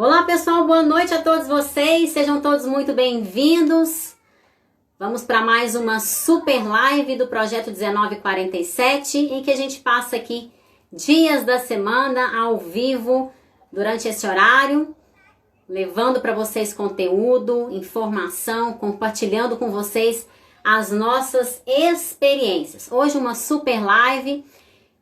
Olá pessoal, boa noite a todos vocês, sejam todos muito bem-vindos. Vamos para mais uma super live do Projeto 1947, em que a gente passa aqui dias da semana ao vivo durante esse horário, levando para vocês conteúdo, informação, compartilhando com vocês as nossas experiências. Hoje uma super live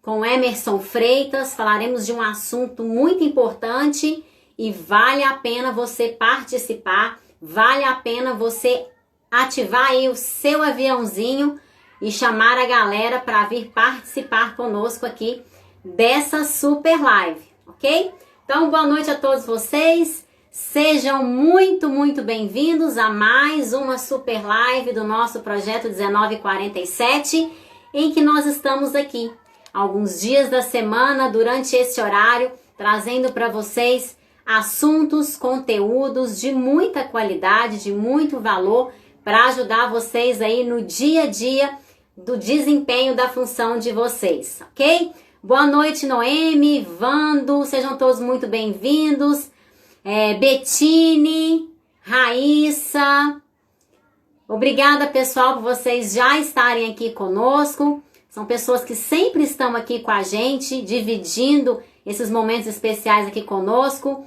com Emerson Freitas, falaremos de um assunto muito importante e vale a pena você participar, vale a pena você ativar aí o seu aviãozinho e chamar a galera para vir participar conosco aqui dessa super live, ok? Então, boa noite a todos vocês, sejam muito bem-vindos a mais uma super live do nosso Projeto 1947, em que nós estamos aqui alguns dias da semana, durante esse horário, trazendo para vocês assuntos, conteúdos de muita qualidade, de muito valor, para ajudar vocês aí no dia a dia do desempenho da função de vocês, ok? Boa noite, Noemi, Vando, sejam todos muito bem-vindos. Betine, Raíssa, obrigada, pessoal, por vocês já estarem aqui conosco. São pessoas que sempre estão aqui com a gente, dividindo esses momentos especiais aqui conosco.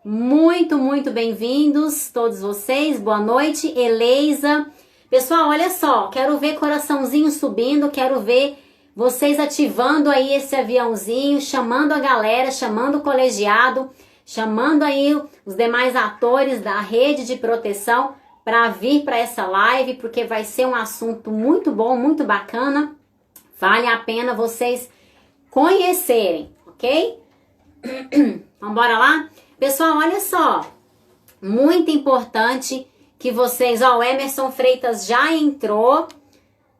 Muito bem-vindos todos vocês, boa noite, Eleisa. Pessoal, olha só, quero ver coraçãozinho subindo, quero ver vocês ativando aí esse aviãozinho, chamando a galera, chamando o colegiado, chamando aí os demais atores da rede de proteção para vir para essa live, porque vai ser um assunto muito bom, muito bacana, vale a pena vocês conhecerem, ok? Vamos embora lá? Pessoal, olha só, muito importante que vocês, ó, o Emerson Freitas já entrou,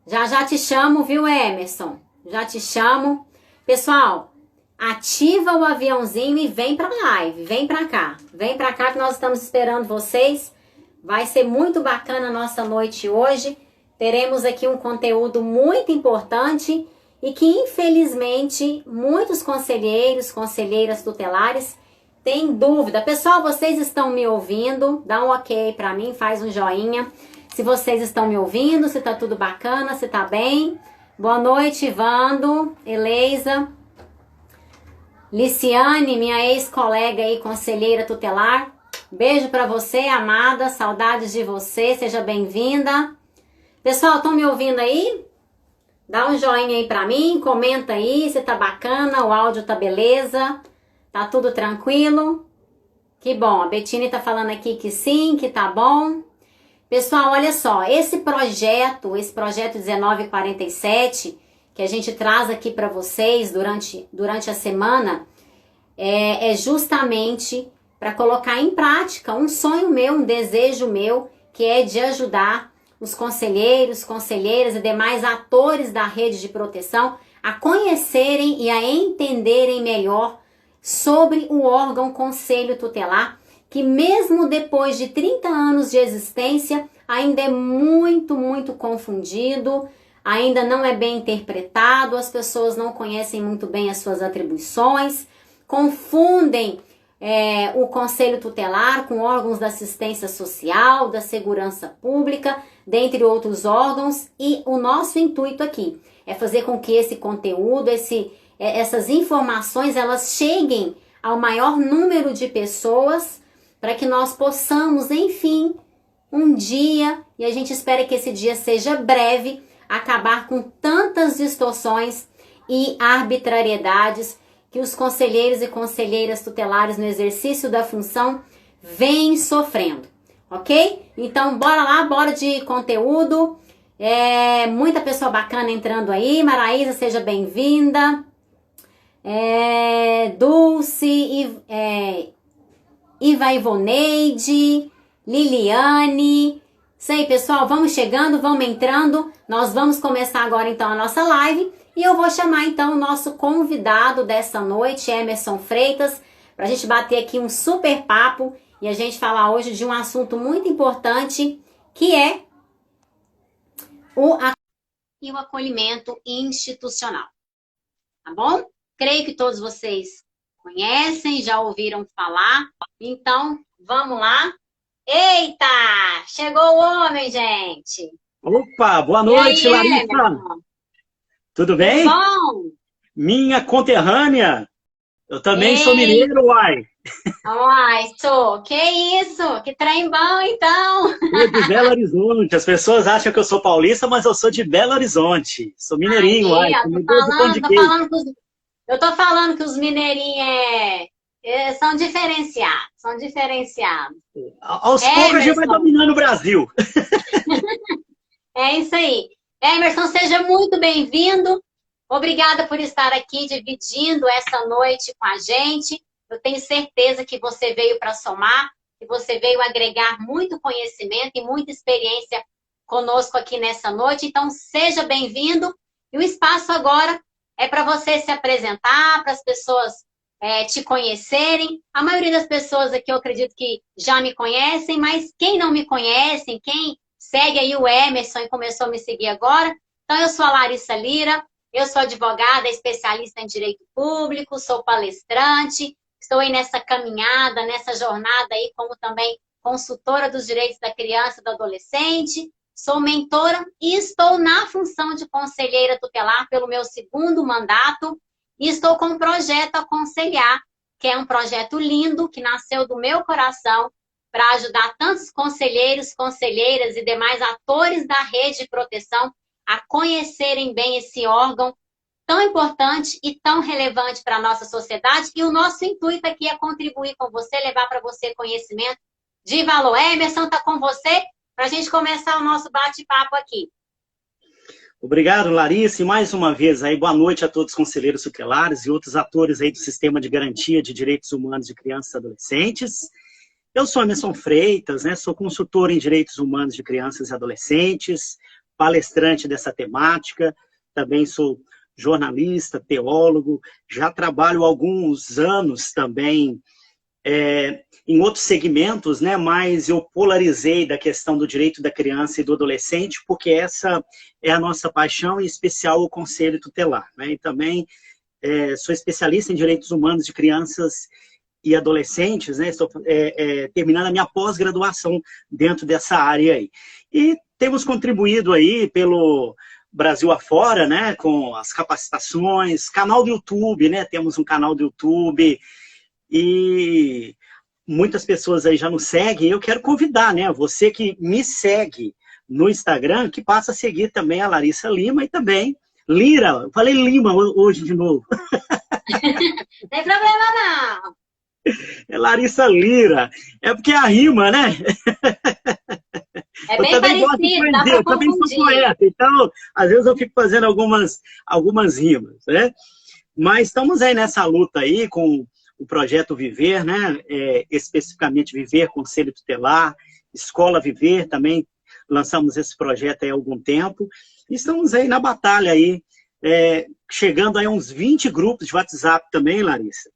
já te chamo, viu, Emerson? Já te chamo. Pessoal, ativa o aviãozinho e vem pra live, vem pra cá que nós estamos esperando vocês. Vai ser muito bacana a nossa noite hoje, teremos aqui um conteúdo muito importante e que infelizmente muitos conselheiros, conselheiras tutelares tem dúvida. Pessoal, vocês estão me ouvindo? Dá um ok pra mim, faz um joinha. Se vocês estão me ouvindo, se tá tudo bacana, se tá bem. Boa noite, Vando, Eleisa, Liciane, minha ex-colega aí, conselheira tutelar. Beijo pra você, amada, saudades de você, seja bem-vinda. Pessoal, estão me ouvindo aí? Dá um joinha aí pra mim, comenta aí se tá bacana, o áudio tá beleza. Tá tudo tranquilo? Que bom, a Betine tá falando aqui que sim, que tá bom. Pessoal, olha só, esse projeto 1947, que a gente traz aqui para vocês durante a semana, é justamente para colocar em prática um sonho meu, um desejo meu, que é de ajudar os conselheiros, conselheiras e demais atores da rede de proteção a conhecerem e a entenderem melhor sobre o órgão Conselho Tutelar, que mesmo depois de 30 anos de existência, ainda é muito confundido, ainda não é bem interpretado, as pessoas não conhecem muito bem as suas atribuições, confundem o Conselho Tutelar com órgãos da assistência social, da segurança pública, dentre outros órgãos, e o nosso intuito aqui é fazer com que esse conteúdo, essas informações, elas cheguem ao maior número de pessoas para que nós possamos, enfim, um dia, e a gente espera que esse dia seja breve, acabar com tantas distorções e arbitrariedades que os conselheiros e conselheiras tutelares no exercício da função vêm sofrendo, ok? Então, bora lá, bora de conteúdo. Muita pessoa bacana entrando aí. Maraísa, seja bem-vinda. Dulce, Iva Ivoneide, Liliane. Isso aí, pessoal, vamos chegando, vamos entrando. Nós vamos começar agora então a nossa live e eu vou chamar então o nosso convidado dessa noite, Emerson Freitas, para a gente bater aqui um super papo e a gente falar hoje de um assunto muito importante, que é o acolhimento institucional. Tá bom? Creio que todos vocês conhecem, já ouviram falar. Então, vamos lá. Eita! Chegou o homem, gente! Opa, boa E aí, noite, Larissa. Emerson? Tudo Tudo bem? bom? Minha conterrânea. Eu também sou Ei! mineiro, uai. Ai, sou. Que isso? Que trem bom, então! Sou de Belo Horizonte. As pessoas acham que eu sou paulista, mas eu sou de Belo Horizonte. Sou mineirinho, Aí, uai. ó, Comedor de pão de queijo. eu tô falando que os mineirinhos são diferenciados, são diferenciados. Aos poucos a gente vai Emerson, dominando o Brasil. é isso aí. Emerson, seja muito bem-vindo. Obrigada por estar aqui dividindo essa noite com a gente. Eu tenho certeza que você veio para somar, que você veio agregar muito conhecimento e muita experiência conosco aqui nessa noite. Então, seja bem-vindo. E o espaço agora é para você se apresentar, para as pessoas te conhecerem. A maioria das pessoas aqui eu acredito que já me conhecem, mas quem não me conhece, quem segue aí o Emerson e começou a me seguir agora. Então, eu sou a Larissa Lira, eu sou advogada, especialista em direito público, sou palestrante, estou aí nessa caminhada, nessa jornada aí, como também consultora dos direitos da criança e do adolescente, sou mentora e estou na função de conselheira tutelar pelo meu segundo mandato e estou com um projeto Aconselhar, que é um projeto lindo, que nasceu do meu coração, para ajudar tantos conselheiros, conselheiras e demais atores da rede de proteção a conhecerem bem esse órgão tão importante e tão relevante para a nossa sociedade. E o nosso intuito aqui é contribuir com você, levar para você conhecimento de valor. Emerson, está com você para a gente começar o nosso bate-papo aqui. Obrigado, Larissa. E mais uma vez aí, boa noite a todos os conselheiros tutelares e outros atores aí do Sistema de Garantia de Direitos Humanos de Crianças e Adolescentes. Eu sou Emerson Freitas, né? Sou consultor em Direitos Humanos de Crianças e Adolescentes, palestrante dessa temática, também sou jornalista, teólogo, já trabalho há alguns anos também em outros segmentos, né? Mas eu polarizei da questão do direito da criança e do adolescente, porque essa é a nossa paixão, em especial o Conselho Tutelar, né? E também sou especialista em direitos humanos de crianças e adolescentes, né? Estou terminando a minha pós-graduação dentro dessa área aí. E temos contribuído aí pelo Brasil afora, né? Com as capacitações, canal do YouTube, né? Temos um canal do YouTube e muitas pessoas aí já nos seguem. Eu quero convidar, né? Você que me segue no Instagram, que passa a seguir também a Larissa Lima e também Lira. Eu falei Lima hoje de novo. Não tem problema, não. É Larissa Lira. É porque é a rima, né? É Eu bem também gosto de parecido, dá poesia, para eu também sou confundir. poeta, então, às vezes eu fico fazendo algumas rimas, né? Mas estamos aí nessa luta aí com o projeto Viver, né? Especificamente Viver, Conselho Tutelar, Escola Viver, também lançamos esse projeto aí há algum tempo. E estamos aí na batalha aí, chegando aí a uns 20 grupos de WhatsApp também, Larissa.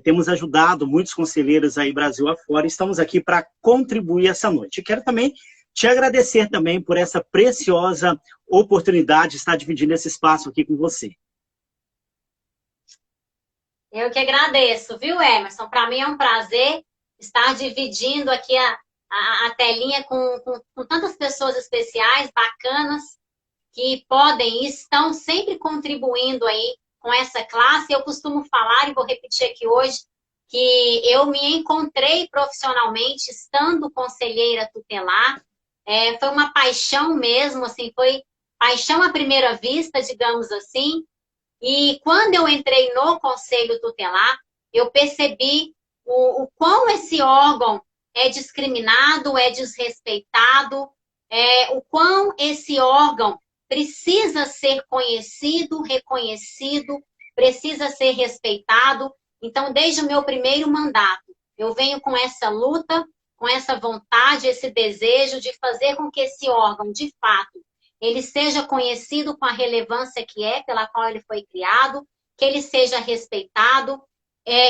Temos ajudado muitos conselheiros aí Brasil afora, estamos aqui para contribuir essa noite. E quero também te agradecer também por essa preciosa oportunidade de estar dividindo esse espaço aqui com você. Eu que agradeço, viu, Emerson? Para mim é um prazer estar dividindo aqui a telinha com tantas pessoas especiais, bacanas, que podem e estão sempre contribuindo aí com essa classe. Eu costumo falar, e vou repetir aqui hoje, que eu me encontrei profissionalmente estando conselheira tutelar. Foi uma paixão mesmo, assim, foi paixão à primeira vista, digamos assim. E quando eu entrei no Conselho Tutelar, eu percebi o quão esse órgão é discriminado, é desrespeitado, o quão esse órgão precisa ser conhecido, reconhecido, precisa ser respeitado. Então, desde o meu primeiro mandato, eu venho com essa luta, com essa vontade, esse desejo de fazer com que esse órgão, de fato, ele seja conhecido com a relevância que é, pela qual ele foi criado, que ele seja respeitado,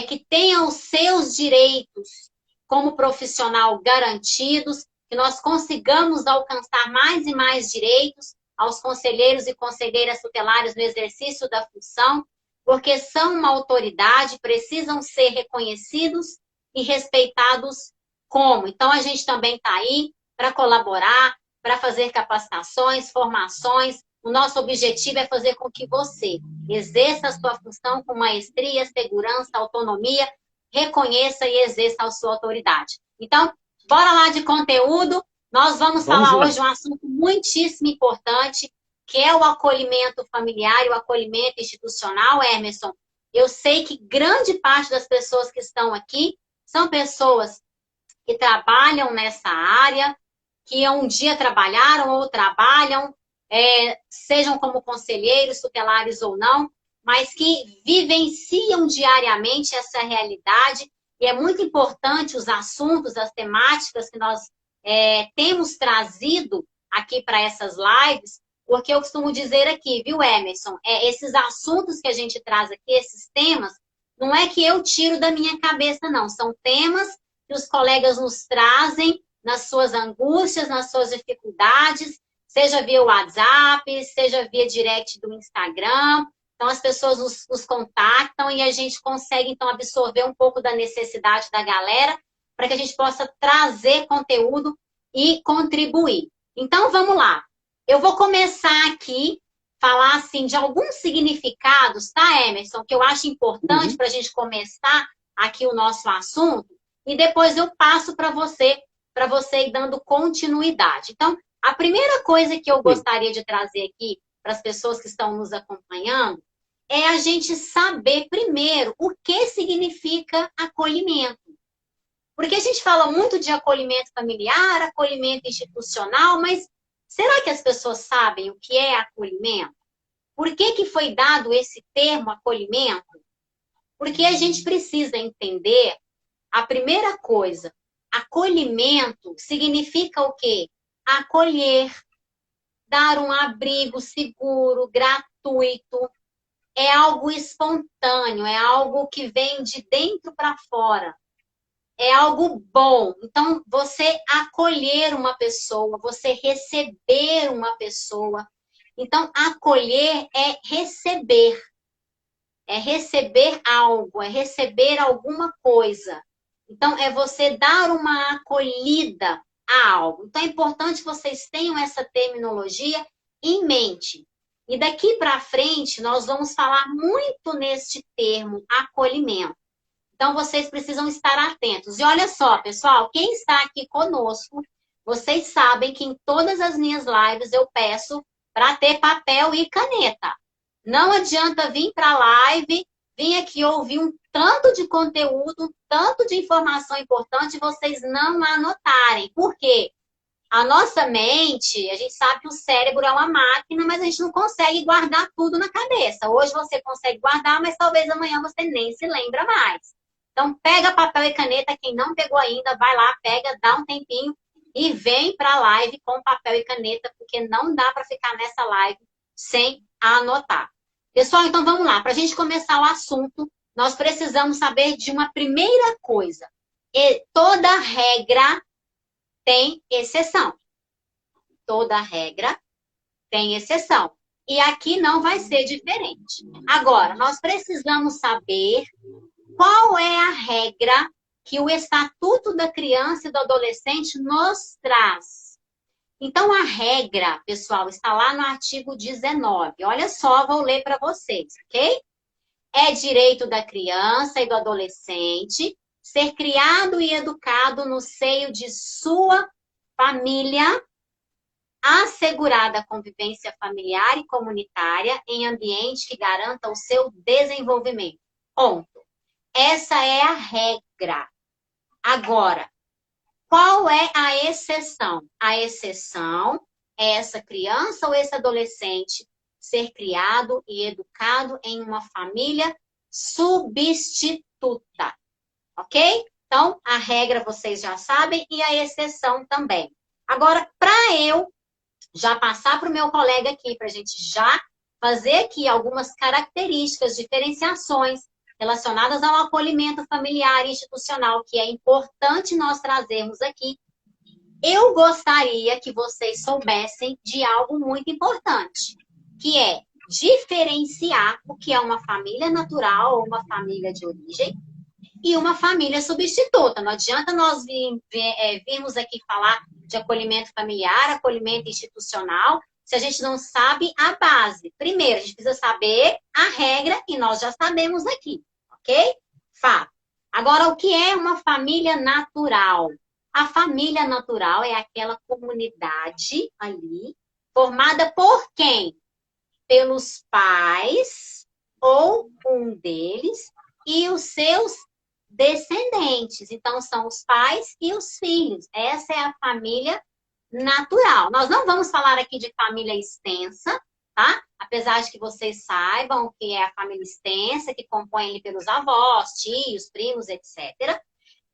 que tenha os seus direitos como profissional garantidos, que nós consigamos alcançar mais e mais direitos aos conselheiros e conselheiras tutelares no exercício da função, porque são uma autoridade, precisam ser reconhecidos e respeitados como. Então, a gente também está aí para colaborar, para fazer capacitações, formações. O nosso objetivo é fazer com que você exerça a sua função com maestria, segurança, autonomia, reconheça e exerça a sua autoridade. Então, bora lá de conteúdo. Nós vamos falar hoje de um assunto muitíssimo importante, que é o acolhimento familiar e o acolhimento institucional, Emerson. Eu sei que grande parte das pessoas que estão aqui são pessoas que trabalham nessa área, que um dia trabalharam ou trabalham, sejam como conselheiros, tutelares ou não, mas que vivenciam diariamente essa realidade. E é muito importante os assuntos, as temáticas que nós temos trazido aqui para essas lives, porque eu costumo dizer aqui, viu, Emerson? Esses assuntos que a gente traz aqui, esses temas, não é que eu tiro da minha cabeça, não. São temas que os colegas nos trazem nas suas angústias, nas suas dificuldades, seja via WhatsApp, seja via direct do Instagram. Então, as pessoas nos contactam e a gente consegue, então, absorver um pouco da necessidade da galera para que a gente possa trazer conteúdo e contribuir. Então, vamos lá. Eu vou começar aqui, falar, assim, de alguns significados, tá, Emerson? Que eu acho importante para a gente começar aqui o nosso assunto. E depois eu passo para você ir dando continuidade. Então, a primeira coisa que eu gostaria de trazer aqui para as pessoas que estão nos acompanhando é a gente saber primeiro o que significa acolhimento. Porque a gente fala muito de acolhimento familiar, acolhimento institucional, mas será que as pessoas sabem o que é acolhimento? Por que foi dado esse termo acolhimento? Porque a gente precisa entender a primeira coisa. Acolhimento significa o quê? Acolher, dar um abrigo seguro, gratuito. É algo espontâneo, é algo que vem de dentro para fora. É algo bom. Então, você acolher uma pessoa, você receber uma pessoa. Então, acolher é receber. É receber algo, é receber alguma coisa. Então, é você dar uma acolhida a algo. Então, é importante que vocês tenham essa terminologia em mente. E daqui para frente, nós vamos falar muito neste termo, acolhimento. Então, vocês precisam estar atentos. E olha só, pessoal, quem está aqui conosco, vocês sabem que em todas as minhas lives eu peço para ter papel e caneta. Não adianta vir para a live, vir aqui ouvir um tanto de conteúdo, um tanto de informação importante e vocês não anotarem. Por quê? A nossa mente, a gente sabe que o cérebro é uma máquina, mas a gente não consegue guardar tudo na cabeça. Hoje você consegue guardar, mas talvez amanhã você nem se lembra mais. Então, pega papel e caneta, quem não pegou ainda, vai lá, pega, dá um tempinho e vem para a live com papel e caneta, porque não dá para ficar nessa live sem anotar. Pessoal, então vamos lá. Para a gente começar o assunto, nós precisamos saber de uma primeira coisa. Toda regra tem exceção. Toda regra tem exceção. E aqui não vai ser diferente. Agora, nós precisamos saber qual é a regra que o Estatuto da Criança e do Adolescente nos traz. Então, a regra, pessoal, está lá no artigo 19. Olha só, vou ler para vocês, ok? É direito da criança e do adolescente ser criado e educado no seio de sua família, assegurada a convivência familiar e comunitária em ambiente que garanta o seu desenvolvimento. Ponto. Essa é a regra. Agora, qual é a exceção? A exceção é essa criança ou esse adolescente ser criado e educado em uma família substituta. Ok? Então, a regra vocês já sabem e a exceção também. Agora, para eu já passar para o meu colega aqui, para a gente já fazer aqui algumas características, diferenciações relacionadas ao acolhimento familiar e institucional, que é importante nós trazermos aqui, eu gostaria que vocês soubessem de algo muito importante, que é diferenciar o que é uma família natural ou uma família de origem e uma família substituta. Não adianta nós virmos aqui falar de acolhimento familiar, acolhimento institucional, se a gente não sabe a base. Primeiro, a gente precisa saber a regra e nós já sabemos aqui, ok? Fato. Agora, o que é uma família natural? A família natural é aquela comunidade ali formada por quem? Pelos pais ou um deles e os seus descendentes. Então, são os pais e os filhos. Essa é a família natural. Nós não vamos falar aqui de família extensa, tá? Apesar de que vocês saibam o que é a família extensa, que compõe ali pelos avós, tios, primos, etc.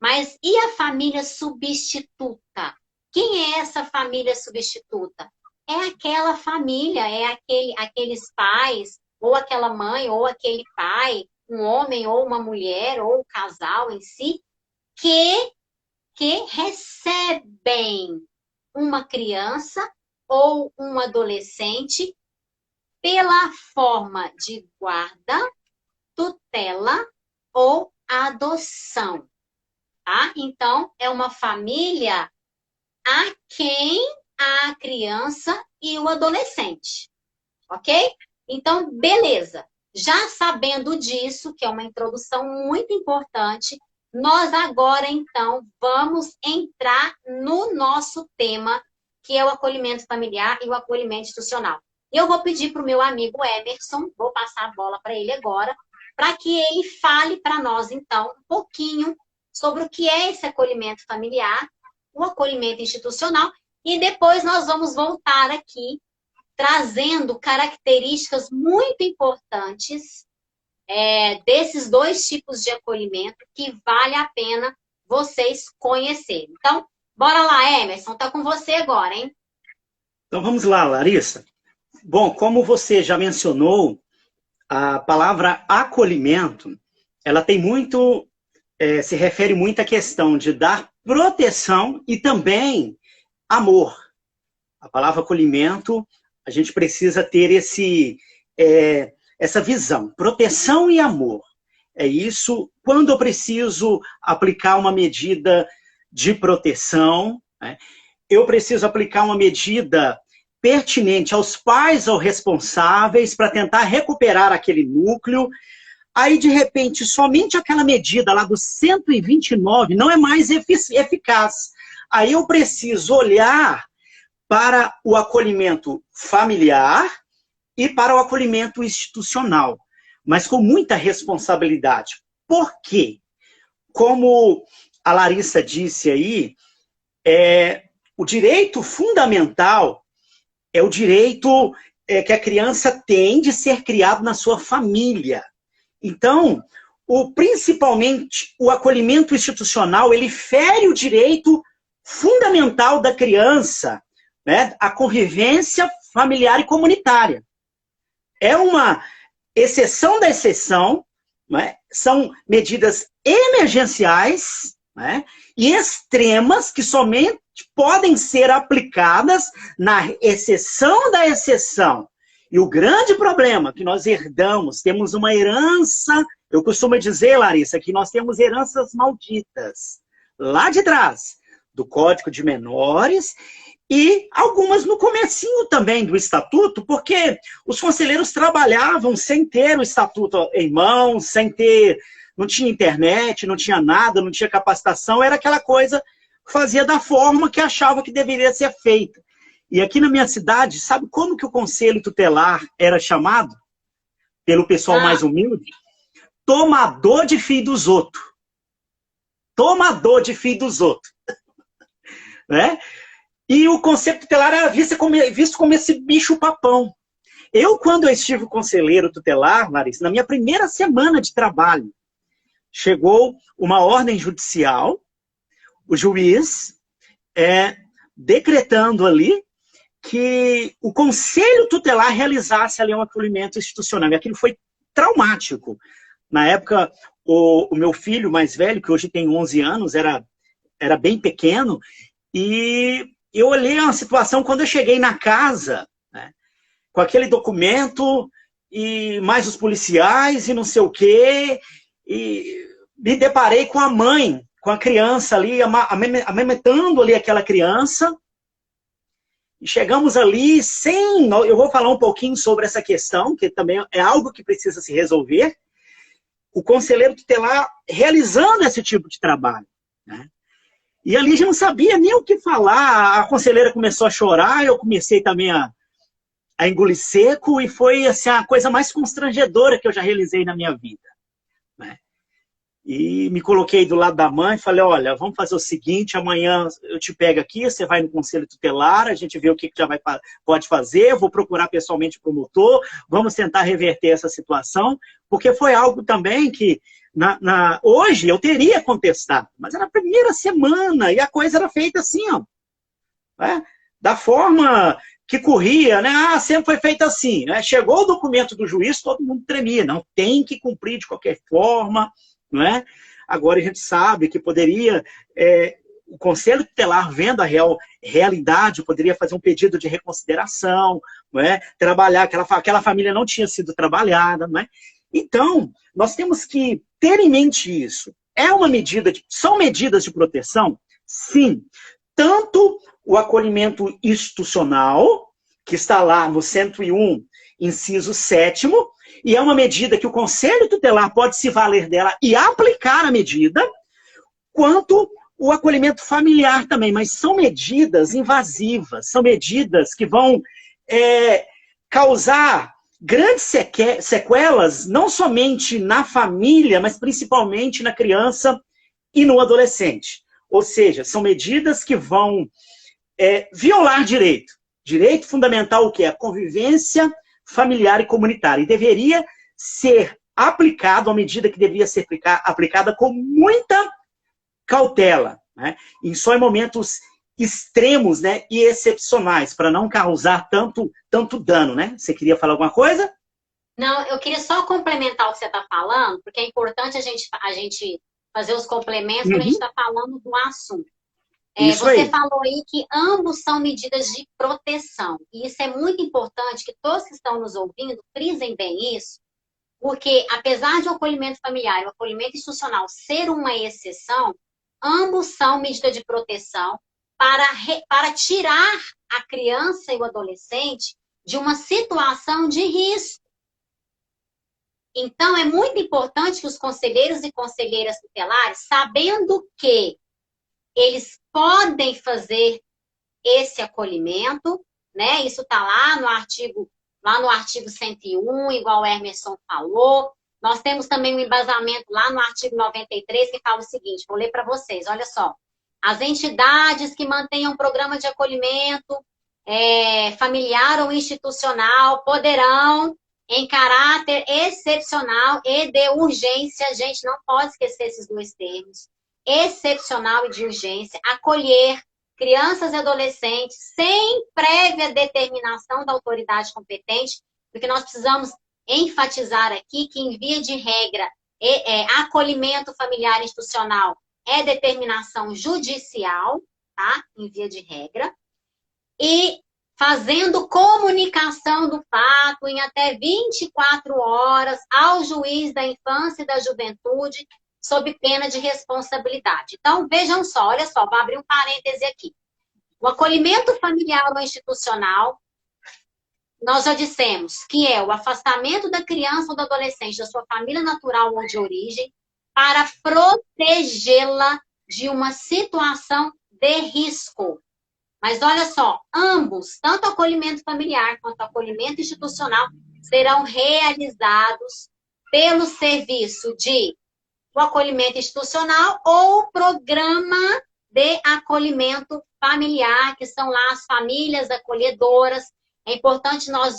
Mas e a família substituta? Quem é essa família substituta? É aquela família, é aqueles pais, ou aquela mãe, ou aquele pai, um homem ou uma mulher, ou o casal em si, que recebem uma criança ou um adolescente pela forma de guarda, tutela ou adoção, tá? Então, é uma família a quem a criança e o adolescente, ok? Então, beleza. Já sabendo disso, que é uma introdução muito importante, nós agora, então, vamos entrar no nosso tema, que é o acolhimento familiar e o acolhimento institucional. Eu vou pedir para o meu amigo Emerson, vou passar a bola para ele agora, para que ele fale para nós, então, um pouquinho sobre o que é esse acolhimento familiar, o acolhimento institucional, e depois nós vamos voltar aqui trazendo características muito importantes desses dois tipos de acolhimento que vale a pena vocês conhecerem. Então, bora lá, Emerson, tá com você agora, hein? Então vamos lá, Larissa. Bom, como você já mencionou, a palavra acolhimento, ela tem muito, se refere muito à questão de dar proteção e também amor. A palavra acolhimento, a gente precisa ter essa visão, proteção e amor. É isso, quando eu preciso aplicar uma medida de proteção, né, eu preciso aplicar uma medida pertinente aos pais ou responsáveis para tentar recuperar aquele núcleo. Aí, de repente, somente aquela medida lá do 129 não é mais eficaz. Aí eu preciso olhar para o acolhimento familiar e para o acolhimento institucional, mas com muita responsabilidade. Por quê? Como a Larissa disse aí, o direito fundamental é o direito que a criança tem de ser criado na sua família. Então, principalmente o acolhimento institucional, ele fere o direito fundamental da criança, né, a convivência familiar e comunitária. É uma exceção da exceção, né? São medidas emergenciais, né, e extremas que somente podem ser aplicadas na exceção da exceção. E o grande problema que nós herdamos, temos uma herança, eu costumo dizer, Larissa, que nós temos heranças malditas, lá de trás, do Código de Menores, e algumas no comecinho também do Estatuto, porque os conselheiros trabalhavam sem ter o Estatuto em mãos, não tinha internet, não tinha nada, não tinha capacitação, era aquela coisa que fazia da forma que achava que deveria ser feita. E aqui na minha cidade, sabe como que o conselho tutelar era chamado? Pelo pessoal mais humilde? Tomador de filho dos outros. Tomador de filho dos outros. Né? E o conselho tutelar era visto como esse bicho-papão. Quando eu estive conselheiro tutelar, Larissa, na minha primeira semana de trabalho, chegou uma ordem judicial, o juiz decretando ali que o conselho tutelar realizasse ali um acolhimento institucional. E aquilo foi traumático. Na época, o meu filho mais velho, que hoje tem 11 anos, era bem pequeno, e eu olhei uma situação quando eu cheguei na casa, né, com aquele documento, e mais os policiais, e não sei o quê, e me deparei com a mãe, com a criança ali, amamentando ali aquela criança, e chegamos ali sem... Eu vou falar um pouquinho sobre essa questão, que também é algo que precisa se resolver, o conselheiro tutelar realizando esse tipo de trabalho, né? E ali já não sabia nem o que falar, a conselheira começou a chorar, eu comecei também a engolir seco, e foi assim, a coisa mais constrangedora que eu já realizei na minha vida, né? E me coloquei do lado da mãe e falei, olha, vamos fazer o seguinte, amanhã eu te pego aqui, você vai no conselho tutelar, a gente vê o que já pode fazer, eu vou procurar pessoalmente o promotor, vamos tentar reverter essa situação, porque foi algo também que hoje eu teria contestado, mas era a primeira semana e a coisa era feita assim, ó, né? Da forma que corria, né? Ah, sempre foi feito assim, né? Chegou o documento do juiz, todo mundo tremia, não tem que cumprir de qualquer forma, não é? Agora a gente sabe que poderia, o conselho tutelar, vendo a realidade, poderia fazer um pedido de reconsideração, não é? Trabalhar, aquela família não tinha sido trabalhada, não é? Então, nós temos que ter em mente isso. É uma medida, são medidas de proteção? Sim. Tanto o acolhimento institucional, que está lá no 101, inciso 7º, e é uma medida que o Conselho Tutelar pode se valer dela e aplicar a medida, quanto o acolhimento familiar também, mas são medidas invasivas, são medidas que vão causar grandes sequelas, não somente na família, mas principalmente na criança e no adolescente. Ou seja, são medidas que vão violar direito. Direito fundamental, o que é? A convivência familiar e comunitária. E deveria ser aplicado, a medida que deveria ser aplicada com muita cautela, né? E só em momentos extremos, né, e excepcionais, para não causar tanto dano, né? Você queria falar alguma coisa? Não, eu queria só complementar o que você está falando, porque é importante a gente fazer os complementos quando a gente está falando do assunto. Você falou aí que ambos são medidas de proteção. E isso é muito importante que todos que estão nos ouvindo frisem bem isso, porque apesar de o acolhimento familiar e o acolhimento institucional ser uma exceção, ambos são medida de proteção para tirar a criança e o adolescente de uma situação de risco. Então, é muito importante que os conselheiros e conselheiras tutelares, sabendo que eles podem fazer esse acolhimento, né? Isso está lá no artigo 101, igual o Emerson falou. Nós temos também um embasamento lá no artigo 93, que fala o seguinte, vou ler para vocês, olha só. As entidades que mantenham programa de acolhimento familiar ou institucional poderão, em caráter excepcional e de urgência, a gente não pode esquecer esses dois termos, excepcional e de urgência, acolher crianças e adolescentes sem prévia determinação da autoridade competente, porque nós precisamos enfatizar aqui que, em via de regra, acolhimento familiar institucional é determinação judicial, tá? Em via de regra. E fazendo comunicação do fato em até 24 horas ao juiz da infância e da juventude, sob pena de responsabilidade. Então, vejam só, olha só, vou abrir um parêntese aqui. O acolhimento familiar ou institucional, nós já dissemos que é o afastamento da criança ou do adolescente da sua família natural ou de origem para protegê-la de uma situação de risco. Mas olha só, ambos, tanto o acolhimento familiar quanto o acolhimento institucional, serão realizados pelo serviço de o acolhimento institucional ou programa de acolhimento familiar, que são lá as famílias acolhedoras. É importante nós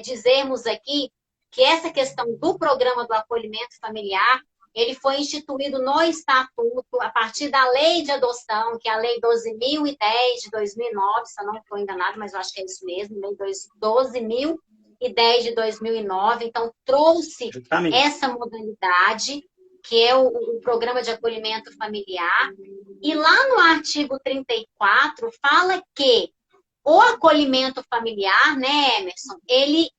dizermos aqui que essa questão do programa do acolhimento familiar, ele foi instituído no Estatuto a partir da Lei de Adoção, que é a Lei 12.010 de 2009, se eu não estou enganada, mas eu acho que é isso mesmo, Lei 12.010 de 2009. Então, trouxe essa modalidade, que é o programa de acolhimento familiar. E lá no artigo 34, fala que o acolhimento familiar, né, Emerson, ele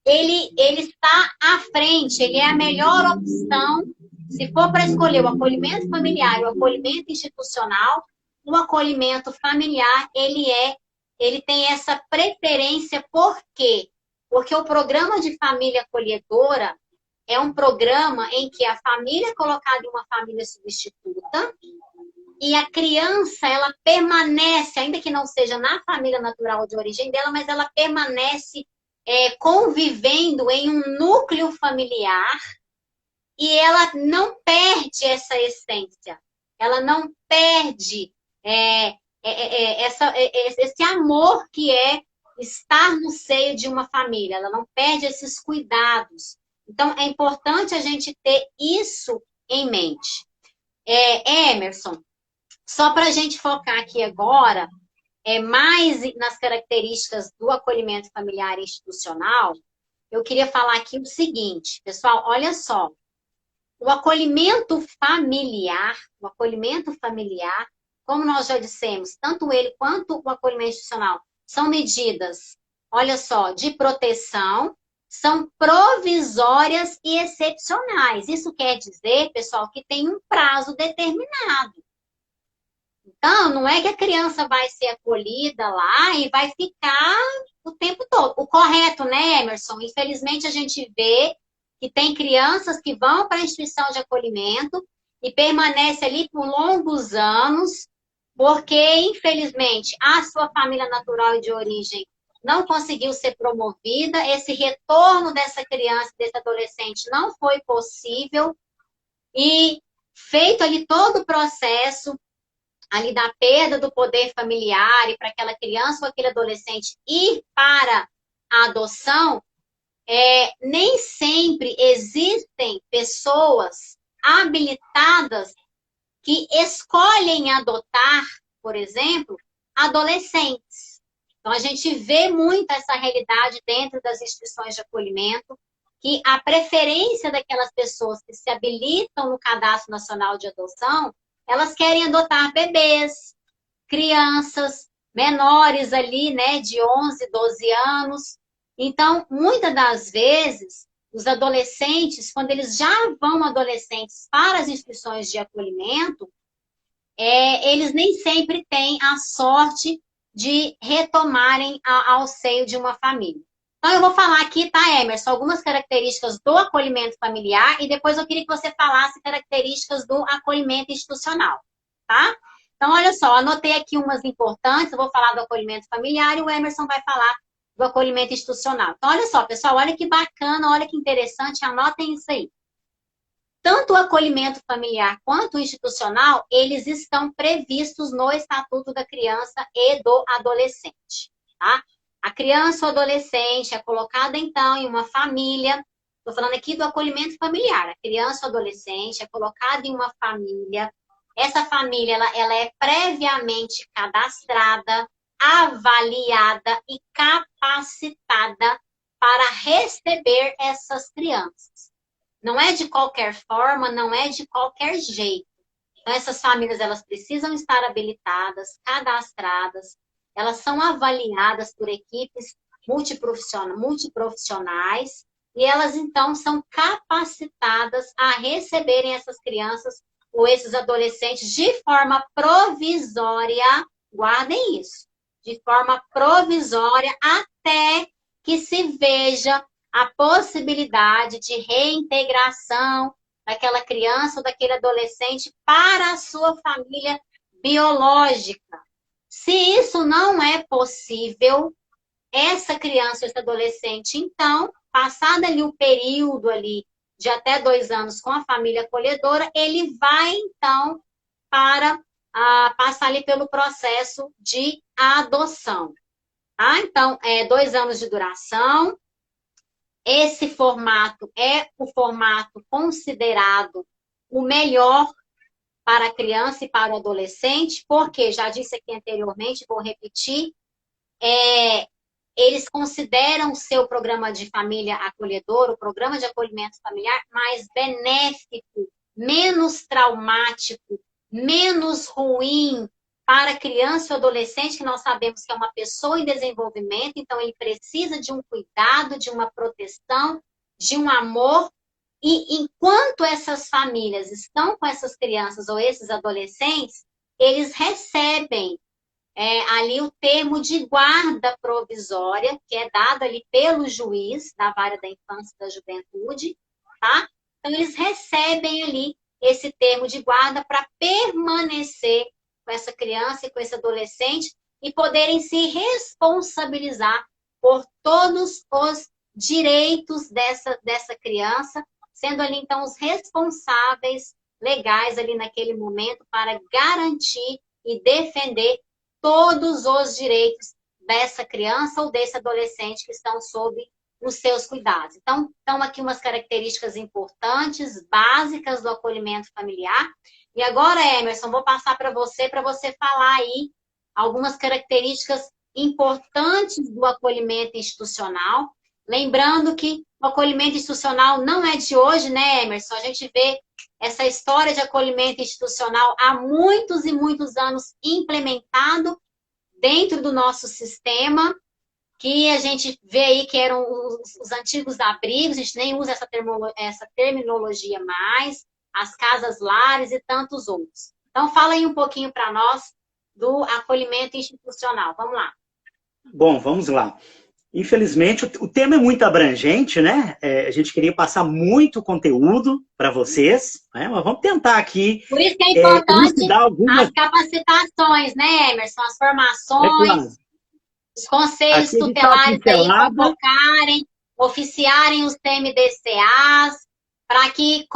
ele está à frente, ele é a melhor opção. Se for para escolher o acolhimento familiar e o acolhimento institucional, o acolhimento familiar, ele tem essa preferência. Por quê? Porque o programa de família acolhedora é um programa em que a família é colocada em uma família substituta e a criança, ela permanece, ainda que não seja na família natural de origem dela, mas ela permanece convivendo em um núcleo familiar e ela não perde essa essência. Ela não perde esse amor que é estar no seio de uma família. Ela não perde esses cuidados. Então, é importante a gente ter isso em mente. Emerson, só para a gente focar aqui agora, mais nas características do acolhimento familiar e institucional, eu queria falar aqui o seguinte, pessoal, olha só. O acolhimento familiar, como nós já dissemos, tanto ele quanto o acolhimento institucional, são medidas, olha só, de proteção, são provisórias e excepcionais. Isso quer dizer, pessoal, que tem um prazo determinado. Então, não é que a criança vai ser acolhida lá e vai ficar o tempo todo. O correto, né, Emerson? Infelizmente, a gente vê que tem crianças que vão para a instituição de acolhimento e permanecem ali por longos anos, porque, infelizmente, a sua família natural e de origem não conseguiu ser promovida, esse retorno dessa criança, desse adolescente não foi possível, e feito ali todo o processo ali da perda do poder familiar e para aquela criança ou aquele adolescente ir para a adoção, nem sempre existem pessoas habilitadas que escolhem adotar, por exemplo, adolescentes. Então, a gente vê muito essa realidade dentro das instituições de acolhimento, que a preferência daquelas pessoas que se habilitam no Cadastro Nacional de Adoção, elas querem adotar bebês, crianças menores ali, né, de 11, 12 anos. Então, muitas das vezes, os adolescentes, quando eles já vão adolescentes para as instituições de acolhimento, eles nem sempre têm a sorte de retomarem ao seio de uma família. Então, eu vou falar aqui, tá, Emerson, algumas características do acolhimento familiar e depois eu queria que você falasse características do acolhimento institucional, tá? Então, olha só, anotei aqui umas importantes, eu vou falar do acolhimento familiar e o Emerson vai falar do acolhimento institucional. Então, olha só, pessoal, olha que bacana, olha que interessante, anotem isso aí. Tanto o acolhimento familiar quanto o institucional, eles estão previstos no Estatuto da Criança e do Adolescente, tá? A criança ou adolescente é colocada, então, em uma família. Estou falando aqui do acolhimento familiar. A criança ou adolescente é colocada em uma família. Essa família, ela é previamente cadastrada, avaliada e capacitada para receber essas crianças. Não é de qualquer forma, não é de qualquer jeito. Então, essas famílias, elas precisam estar habilitadas, cadastradas, elas são avaliadas por equipes multiprofissionais e elas, então, são capacitadas a receberem essas crianças ou esses adolescentes de forma provisória, guardem isso, de forma provisória até que se veja a possibilidade de reintegração daquela criança ou daquele adolescente para a sua família biológica. Se isso não é possível, essa criança ou esse adolescente, então, passado ali o período ali de até 2 anos com a família acolhedora, ele vai, então, para passar ali pelo processo de adoção. Tá? Então, 2 anos de duração. Esse formato é o formato considerado o melhor para a criança e para o adolescente, porque, já disse aqui anteriormente, vou repetir, eles consideram o seu programa de família acolhedora, o programa de acolhimento familiar, mais benéfico, menos traumático, menos ruim para a criança e adolescente, que nós sabemos que é uma pessoa em desenvolvimento, então ele precisa de um cuidado, de uma proteção, de um amor. E enquanto essas famílias estão com essas crianças ou esses adolescentes, eles recebem ali o termo de guarda provisória, que é dado ali pelo juiz da Vara da Infância e da Juventude, tá? Então, eles recebem ali esse termo de guarda para permanecer com essa criança e com esse adolescente e poderem se responsabilizar por todos os direitos dessa criança, sendo ali, então, os responsáveis legais ali naquele momento para garantir e defender todos os direitos dessa criança ou desse adolescente que estão sob os seus cuidados. Então, estão aqui umas características importantes, básicas do acolhimento familiar. E agora, Emerson, vou passar para você falar aí algumas características importantes do acolhimento institucional. Lembrando que o acolhimento institucional não é de hoje, né, Emerson? A gente vê essa história de acolhimento institucional há muitos e muitos anos implementado dentro do nosso sistema, que a gente vê aí que eram os antigos abrigos, a gente nem usa essa terminologia mais, as casas lares e tantos outros. Então, fala aí um pouquinho para nós do acolhimento institucional. Vamos lá. Bom, vamos lá. Infelizmente, o tema é muito abrangente, né? A gente queria passar muito conteúdo para vocês, né? Mas vamos tentar aqui. Por isso que é importante as capacitações, né, Emerson? As formações, os conselhos tutelares aí convocarem, oficiarem os TMDCAs, para que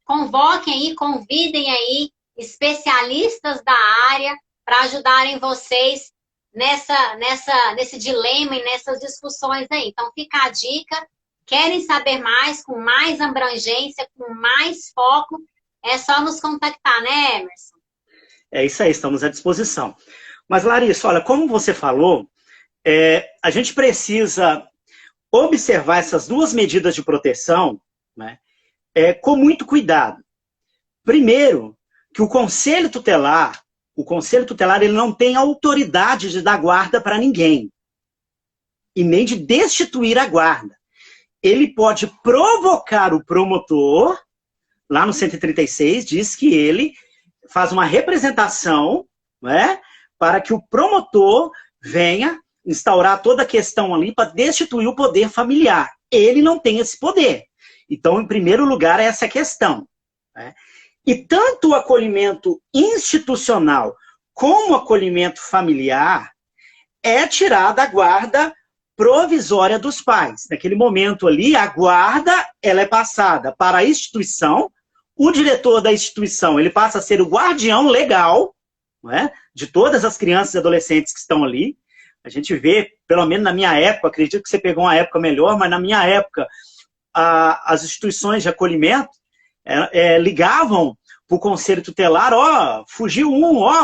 convoquem aí, convidem aí especialistas da área para ajudarem vocês nesse dilema e nessas discussões aí. Então, fica a dica. Querem saber mais, com mais abrangência, com mais foco, é só nos contactar, né, Emerson? É isso aí, estamos à disposição. Mas, Larissa, olha, como você falou, a gente precisa observar essas duas medidas de proteção, né, com muito cuidado. Primeiro, que o Conselho Tutelar ele não tem autoridade de dar guarda para ninguém. E nem de destituir a guarda. Ele pode provocar o promotor, lá no 136, diz que ele faz uma representação, né, para que o promotor venha instaurar toda a questão ali para destituir o poder familiar. Ele não tem esse poder. Então, em primeiro lugar, é essa questão, né? E tanto o acolhimento institucional como o acolhimento familiar é tirada a guarda provisória dos pais. Naquele momento ali, a guarda ela é passada para a instituição, o diretor da instituição ele passa a ser o guardião legal, não é, de todas as crianças e adolescentes que estão ali. A gente vê, pelo menos na minha época, acredito que você pegou uma época melhor, mas na minha época, as instituições de acolhimento ligavam para o conselho tutelar, fugiu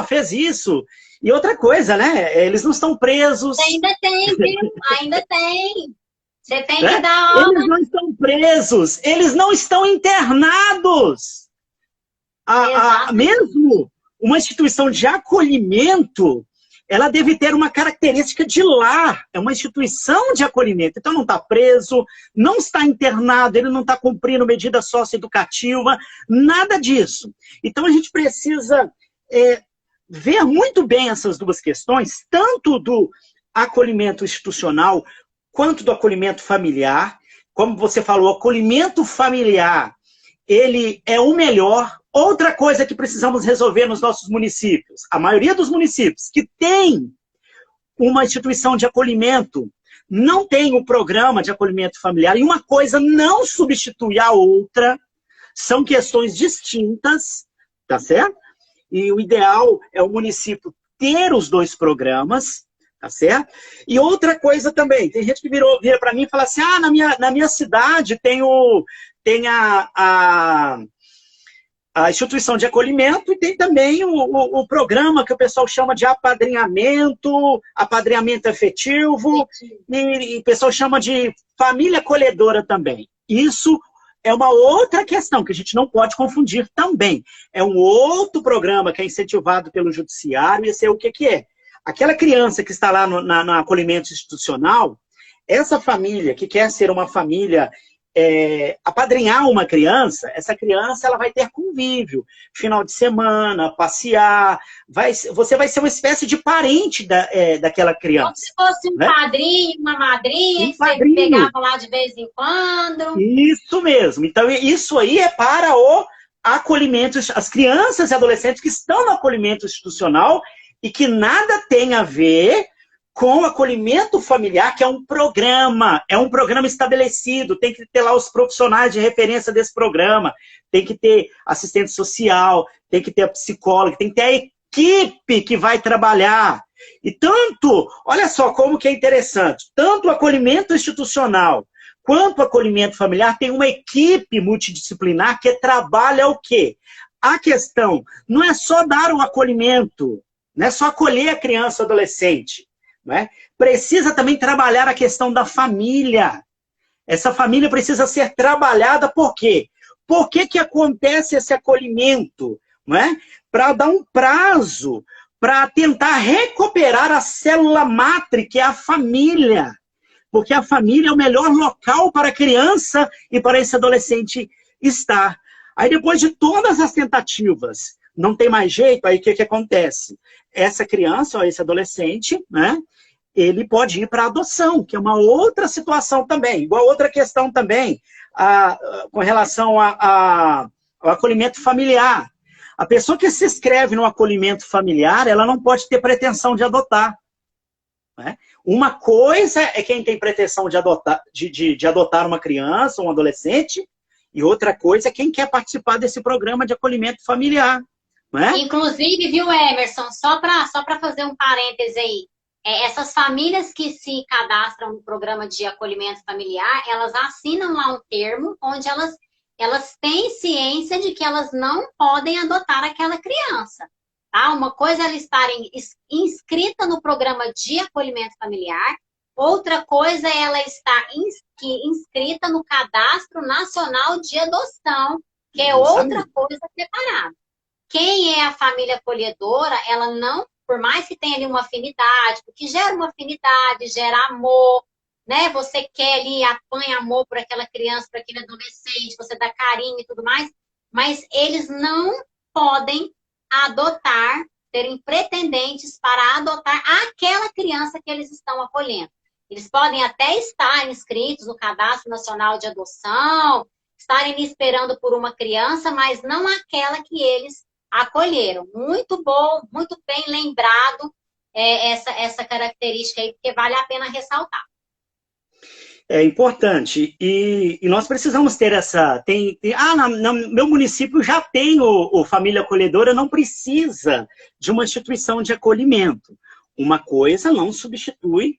fez isso. E outra coisa, né? Eles não estão presos. Ainda tem, viu? Ainda tem. Você tem que dar aula. Eles não estão presos, eles não estão internados. Mesmo uma instituição de acolhimento, ela deve ter uma característica de lar. É uma instituição de acolhimento. Então não está preso, não está internado, ele não está cumprindo medida socioeducativa, nada disso. Então a gente precisa ver muito bem essas duas questões, tanto do acolhimento institucional quanto do acolhimento familiar. Como você falou, o acolhimento familiar, ele é o melhor. Outra coisa que precisamos resolver nos nossos municípios, a maioria dos municípios que tem uma instituição de acolhimento, não tem um programa de acolhimento familiar, e uma coisa não substitui a outra, são questões distintas, tá certo? E o ideal é o município ter os dois programas, tá certo? E outra coisa também, tem gente que vira para mim e fala assim, na minha cidade tem a instituição de acolhimento e tem também o programa que o pessoal chama de apadrinhamento efetivo, e o pessoal chama de família acolhedora também. Isso é uma outra questão que a gente não pode confundir também. É um outro programa que é incentivado pelo judiciário, e esse é o que é. Aquela criança que está lá no acolhimento institucional, essa família que quer ser uma família, apadrinhar uma criança, essa criança ela vai ter convívio, final de semana, passear, você vai ser uma espécie de parente daquela criança. Como se fosse um padrinho, uma madrinha, que você pegava lá de vez em quando. Isso mesmo. Então, isso aí é para o acolhimento, as crianças e adolescentes que estão no acolhimento institucional e que nada tem a ver com o acolhimento familiar, que é um programa estabelecido, tem que ter lá os profissionais de referência desse programa, tem que ter assistente social, tem que ter a psicóloga, tem que ter a equipe que vai trabalhar. E tanto, olha só como que é interessante, tanto o acolhimento institucional quanto o acolhimento familiar tem uma equipe multidisciplinar que trabalha o quê? A questão não é só dar o acolhimento, não é só acolher a criança ou adolescente, não é? Precisa também trabalhar a questão da família. Essa família precisa ser trabalhada por quê? Por que acontece esse acolhimento? Não é? Para dar um prazo, para tentar recuperar a célula mátre, que é a família. Porque a família é o melhor local para a criança e para esse adolescente estar. Aí depois de todas as tentativas, não tem mais jeito, aí o que acontece? Essa criança ou esse adolescente, né, ele pode ir para a adoção, que é uma outra situação também. Igual outra questão também, com relação ao acolhimento familiar. A pessoa que se inscreve no acolhimento familiar, ela não pode ter pretensão de adotar. Né? Uma coisa é quem tem pretensão de adotar uma criança, um adolescente, e outra coisa é quem quer participar desse programa de acolhimento familiar. Né? Inclusive, viu, Emerson, só para fazer um parêntese aí, essas famílias que se cadastram no programa de acolhimento familiar, elas assinam lá um termo onde elas têm ciência de que elas não podem adotar aquela criança. Tá? Uma coisa é elas estarem inscritas no programa de acolhimento familiar, outra coisa é ela estar inscrita no Cadastro Nacional de Adoção, que é outra coisa separada. Quem é a família acolhedora, ela não, por mais que tenha ali uma afinidade, porque gera uma afinidade, gera amor, né? Você quer ali, apanha amor por aquela criança, por aquele adolescente, você dá carinho e tudo mais, mas eles não podem adotar, terem pretendentes para adotar aquela criança que eles estão acolhendo. Eles podem até estar inscritos no Cadastro Nacional de Adoção, estarem esperando por uma criança, mas não aquela que eles acolheram. Muito bom, muito bem lembrado essa característica aí, porque vale a pena ressaltar. É importante. E nós precisamos ter essa... no meu município já tem o Família Acolhedora, não precisa de uma instituição de acolhimento. Uma coisa não substitui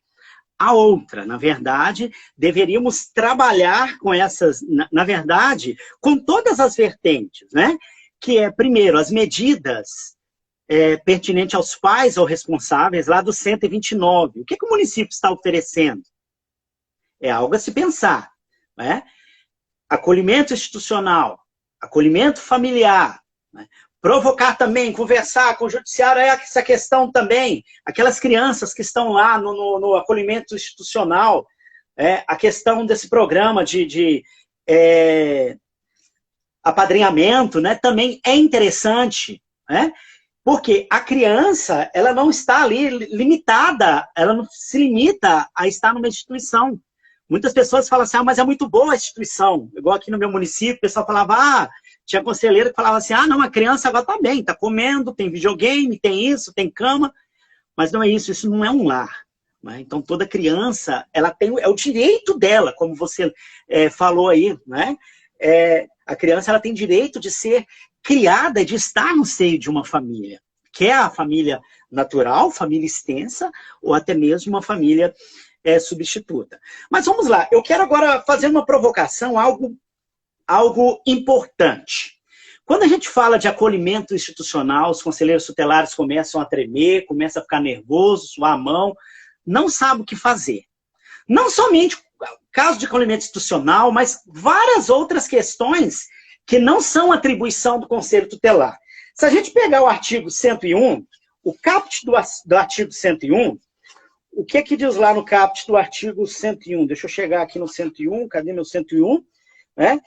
a outra. Na verdade, deveríamos trabalhar com essas... Na verdade, com todas as vertentes, né? Que é, primeiro, as medidas pertinentes aos pais ou responsáveis lá do 129. O que o município está oferecendo? É algo a se pensar. Né? Acolhimento institucional, acolhimento familiar, né? Provocar também, conversar com o judiciário, essa questão também, aquelas crianças que estão lá no acolhimento institucional, a questão desse programa de apadrinhamento, né, também é interessante, né? Porque a criança, ela não está ali limitada, ela não se limita a estar numa instituição. Muitas pessoas falam assim, mas é muito boa a instituição. Igual aqui no meu município, o pessoal falava, tinha conselheiro que falava assim, não, a criança agora está bem, está comendo, tem videogame, tem isso, tem cama. Mas não é isso não é um lar. Né? Então, toda criança, ela tem, é o direito dela, como você falou aí, né? A criança ela tem direito de ser criada e de estar no seio de uma família, que é a família natural, família extensa, ou até mesmo uma família substituta. Mas vamos lá, eu quero agora fazer uma provocação, algo importante. Quando a gente fala de acolhimento institucional, os conselheiros tutelares começam a tremer, começam a ficar nervosos, suar a mão, não sabem o que fazer. Não somente caso de acolhimento institucional, mas várias outras questões que não são atribuição do Conselho Tutelar. Se a gente pegar o artigo 101, o caput do artigo 101, o que que diz lá no caput do artigo 101? Deixa eu chegar aqui no 101, cadê meu 101? Né?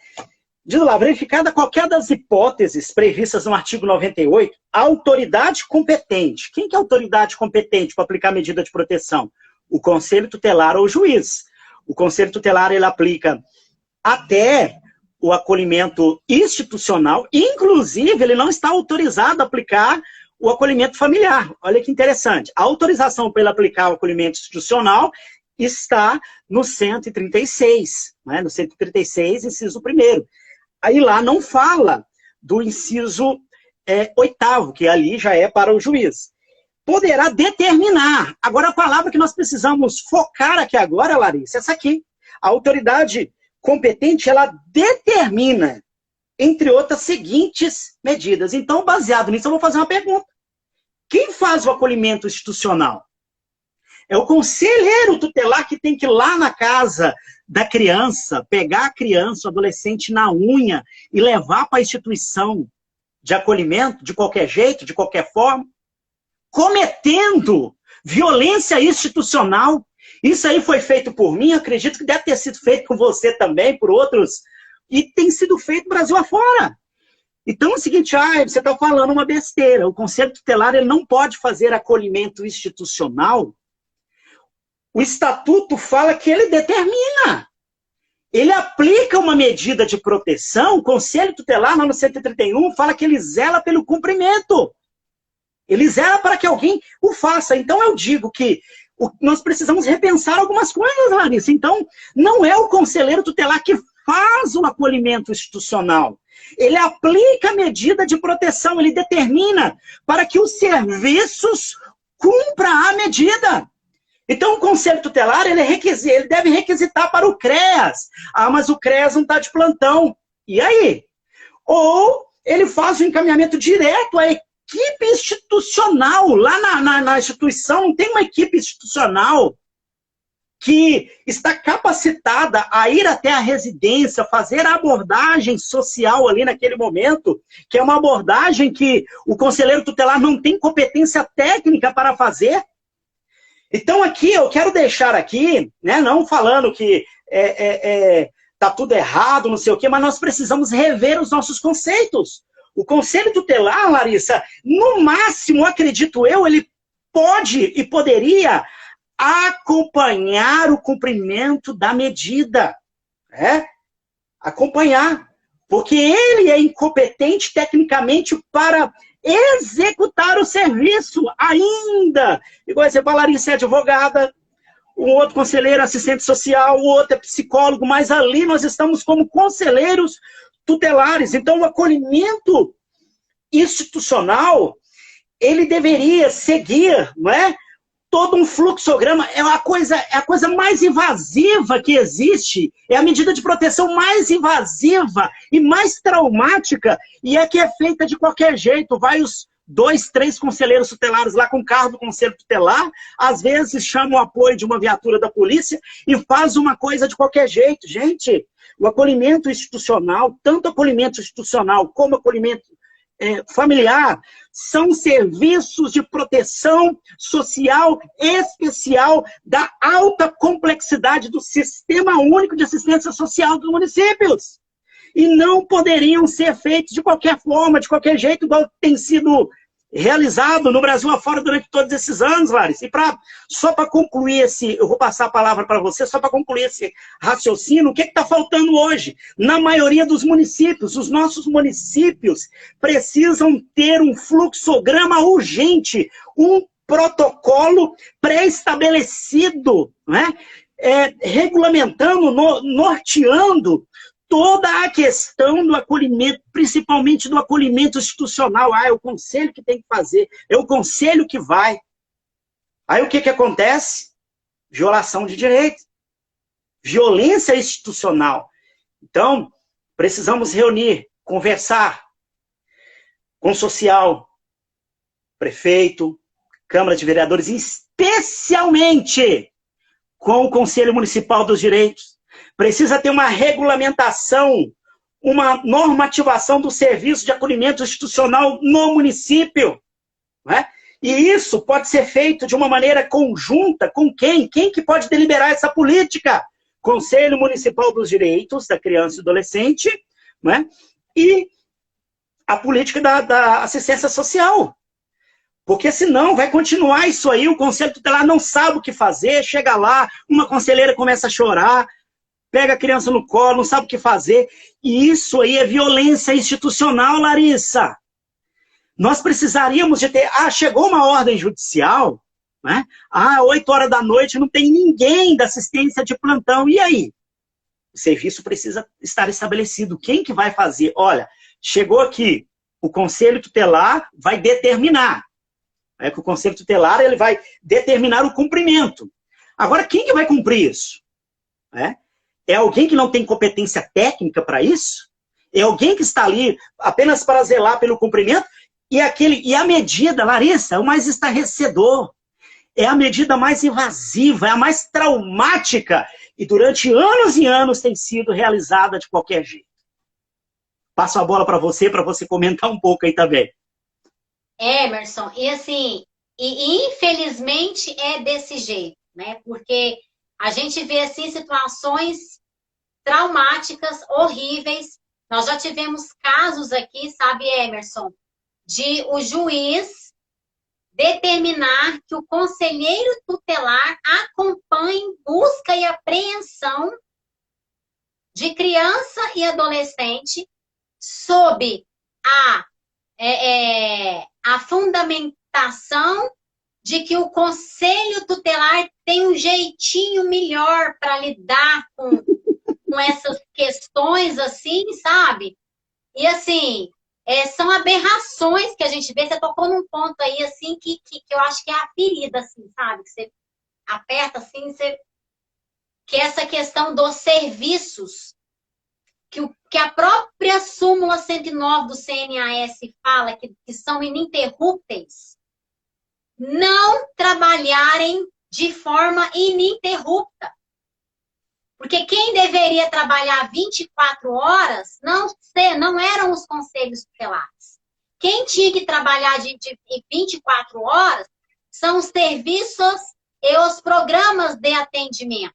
Diz lá, verificada qualquer das hipóteses previstas no artigo 98, a autoridade competente. Quem que é a autoridade competente para aplicar a medida de proteção? O Conselho Tutelar ou o juiz. O Conselho Tutelar, ele aplica até o acolhimento institucional, inclusive ele não está autorizado a aplicar o acolhimento familiar. Olha que interessante. A autorização para ele aplicar o acolhimento institucional está no 136, né? No 136, inciso 1º. Aí lá não fala do inciso 8º, que ali já é para o juiz. Poderá determinar. Agora, a palavra que nós precisamos focar aqui agora, Larissa, é essa aqui. A autoridade competente, ela determina, entre outras, seguintes medidas. Então, baseado nisso, eu vou fazer uma pergunta. Quem faz o acolhimento institucional? É o conselheiro tutelar que tem que ir lá na casa da criança, pegar a criança, o adolescente na unha e levar para a instituição de acolhimento, de qualquer jeito, de qualquer forma, cometendo violência institucional. Isso aí foi feito por mim, acredito que deve ter sido feito por você também, por outros, e tem sido feito Brasil afora. Então é o seguinte, você está falando uma besteira. O Conselho Tutelar, ele não pode fazer acolhimento institucional. O Estatuto fala que ele determina. Ele aplica uma medida de proteção, o Conselho Tutelar, lá no 131, fala que ele zela pelo cumprimento. Ele zela para que alguém o faça. Então eu digo que nós precisamos repensar algumas coisas, Larissa. Então, não é o conselheiro tutelar que faz o acolhimento institucional. Ele aplica a medida de proteção, ele determina para que os serviços cumpram a medida. Então, o Conselho Tutelar, ele deve requisitar para o CREAS. Mas o CREAS não está de plantão. E aí? Ou ele faz o encaminhamento direto à equipe institucional. Lá na instituição, não tem uma equipe institucional que está capacitada a ir até a residência, fazer a abordagem social ali naquele momento, que é uma abordagem que o conselheiro tutelar não tem competência técnica para fazer. Então aqui, eu quero deixar aqui, né, não falando que tá tudo errado, não sei o quê, mas nós precisamos rever os nossos conceitos. O Conselho Tutelar, Larissa, no máximo, acredito eu, ele pode e poderia acompanhar o cumprimento da medida. Acompanhar. Porque ele é incompetente tecnicamente para executar o serviço ainda. Igual você fala, Larissa é advogada, um outro conselheiro assistente social, o outro é psicólogo, mas ali nós estamos como conselheiros tutelares. Então, o acolhimento institucional, ele deveria seguir, não é? Todo um fluxograma. É a coisa mais invasiva que existe, é a medida de proteção mais invasiva e mais traumática, e é que é feita de qualquer jeito. Vai os 2, 3 conselheiros tutelares lá com o carro do conselho tutelar, às vezes chama o apoio de uma viatura da polícia e faz uma coisa de qualquer jeito. Gente, o acolhimento institucional, tanto acolhimento institucional como acolhimento familiar, são serviços de proteção social especial da alta complexidade do Sistema Único de Assistência Social dos municípios. E não poderiam ser feitos de qualquer forma, de qualquer jeito, igual tem sido realizado no Brasil afora durante todos esses anos, Larissa. E só para concluir eu vou passar a palavra para você, só para concluir esse raciocínio, o que está faltando hoje? Na maioria dos municípios, os nossos municípios precisam ter um fluxograma urgente, um protocolo pré-estabelecido, né? Regulamentando, norteando toda a questão do acolhimento, principalmente do acolhimento institucional. É o conselho que tem que fazer, é o conselho que vai. Aí o que acontece? Violação de direitos, violência institucional. Então, precisamos reunir, conversar com o social, prefeito, Câmara de Vereadores, especialmente com o Conselho Municipal dos Direitos. Precisa ter uma regulamentação, uma normativação do serviço de acolhimento institucional no município. Né? E isso pode ser feito de uma maneira conjunta com quem? Quem que pode deliberar essa política? Conselho Municipal dos Direitos da Criança e do Adolescente, né? E a política da assistência social. Porque senão vai continuar isso aí, o Conselho Tutelar não sabe o que fazer, chega lá, uma conselheira começa a chorar, pega a criança no colo, não sabe o que fazer. E isso aí é violência institucional, Larissa. Nós precisaríamos de ter... chegou uma ordem judicial, né? 8 horas da noite não tem ninguém da assistência de plantão. E aí? O serviço precisa estar estabelecido. Quem que vai fazer? Olha, chegou aqui, o Conselho Tutelar vai determinar. É que o Conselho Tutelar ele vai determinar o cumprimento. Agora, quem que vai cumprir isso? É alguém que não tem competência técnica para isso? É alguém que está ali apenas para zelar pelo cumprimento? E a medida, Larissa, é o mais estarrecedor. É a medida mais invasiva, é a mais traumática. E durante anos e anos tem sido realizada de qualquer jeito. Passo a bola para você comentar um pouco aí também. Emerson, e assim, infelizmente é desse jeito, né? Porque a gente vê, assim, situações traumáticas, horríveis. Nós já tivemos casos aqui, sabe, Emerson, de o juiz determinar que o conselheiro tutelar acompanhe busca e apreensão de criança e adolescente sob a fundamentação de que o conselho tutelar tem um jeitinho melhor para lidar com essas questões, assim, sabe? E, assim, são aberrações que a gente vê. Você tocou num ponto aí, assim, que eu acho que é a ferida, assim, sabe? Que você aperta, assim, que é essa questão dos serviços, que a própria súmula 109 do CNAS fala que são ininterruptos, não trabalharem de forma ininterrupta. Porque quem deveria trabalhar 24 horas não eram os conselhos tutelares. Quem tinha que trabalhar de 24 horas são os serviços e os programas de atendimento.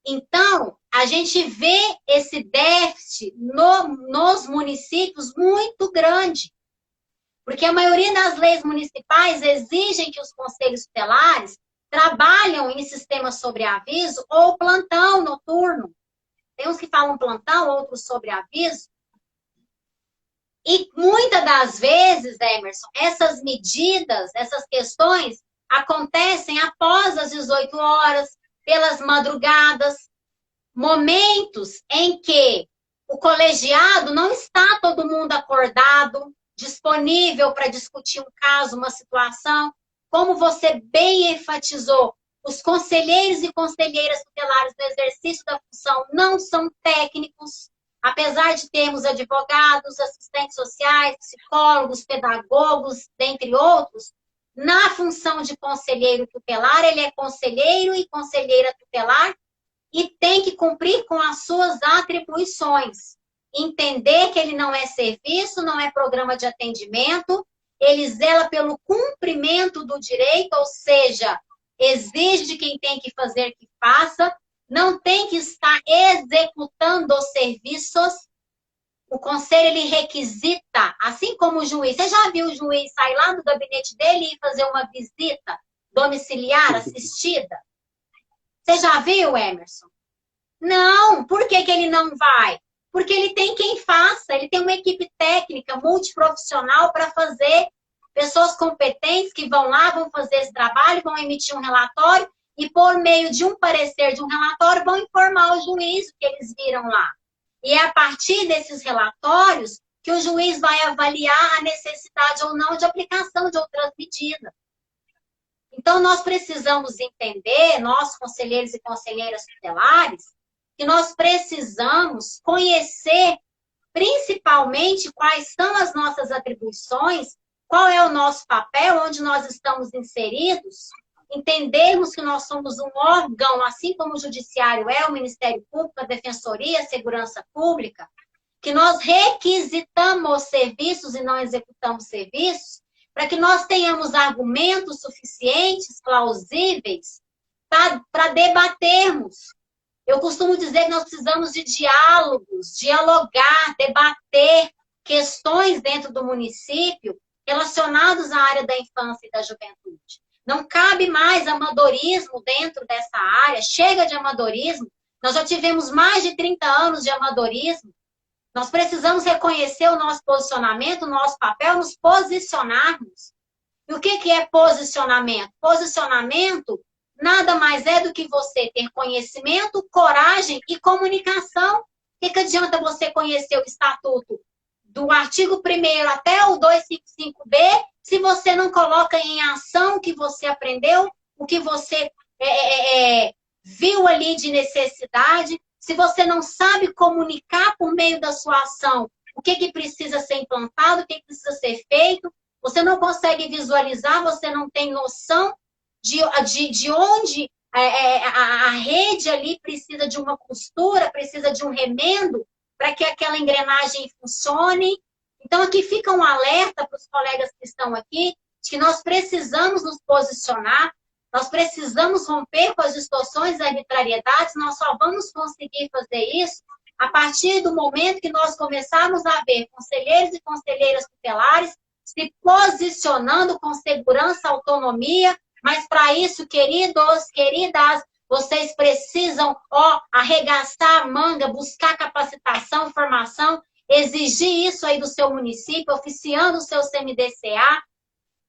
Então, a gente vê esse déficit nos municípios muito grande. Porque a maioria das leis municipais exigem que os conselhos tutelares trabalham em sistema sobreaviso ou plantão noturno. Tem uns que falam plantão, outros sobreaviso. E muitas das vezes, Emerson, essas medidas, essas questões acontecem após as 18 horas, pelas madrugadas, momentos em que o colegiado não está todo mundo acordado, disponível para discutir um caso, uma situação. Como você bem enfatizou, os conselheiros e conselheiras tutelares no exercício da função não são técnicos, apesar de termos advogados, assistentes sociais, psicólogos, pedagogos, dentre outros. Na função de conselheiro tutelar, ele é conselheiro e conselheira tutelar e tem que cumprir com as suas atribuições. Entender que ele não é serviço, não é programa de atendimento, ele zela pelo cumprimento do direito, ou seja, exige de quem tem que fazer que faça, não tem que estar executando os serviços. O conselho, ele requisita, assim como o juiz. Você já viu o juiz sair lá do gabinete dele e fazer uma visita domiciliar assistida? Você já viu, Emerson? Não. Por que ele não vai? Porque ele tem quem faça, ele tem uma equipe técnica multiprofissional para fazer, pessoas competentes que vão lá, vão fazer esse trabalho, vão emitir um relatório e, por meio de um parecer de um relatório, vão informar o juiz o que eles viram lá. E é a partir desses relatórios que o juiz vai avaliar a necessidade ou não de aplicação de outras medidas. Então, nós precisamos entender, nós, conselheiros e conselheiras tutelares, que nós precisamos conhecer principalmente quais são as nossas atribuições, qual é o nosso papel, onde nós estamos inseridos, entendermos que nós somos um órgão, assim como o Judiciário é, o Ministério Público, a Defensoria, a Segurança Pública, que nós requisitamos serviços e não executamos serviços, para que nós tenhamos argumentos suficientes, plausíveis, para debatermos. Eu costumo dizer que nós precisamos de diálogos, dialogar, debater questões dentro do município relacionados à área da infância e da juventude. Não cabe mais amadorismo dentro dessa área, chega de amadorismo. Nós já tivemos mais de 30 anos de amadorismo. Nós precisamos reconhecer o nosso posicionamento, o nosso papel, nos posicionarmos. E o que é posicionamento? Posicionamento nada mais é do que você ter conhecimento, coragem e comunicação. O que adianta você conhecer o estatuto do artigo 1º até o 255B, se você não coloca em ação o que você aprendeu, o que você viu ali de necessidade, se você não sabe comunicar por meio da sua ação o que precisa ser implantado, o que precisa ser feito, você não consegue visualizar, você não tem noção de onde a rede ali precisa de uma costura, precisa de um remendo para que aquela engrenagem funcione. Então, aqui fica um alerta para os colegas que estão aqui, de que nós precisamos nos posicionar, nós precisamos romper com as distorções e arbitrariedades, nós só vamos conseguir fazer isso a partir do momento que nós começarmos a ver conselheiros e conselheiras tutelares se posicionando com segurança, autonomia, mas para isso, queridos, queridas, vocês precisam arregaçar a manga, buscar capacitação, formação, exigir isso aí do seu município, oficiando o seu CMDCA,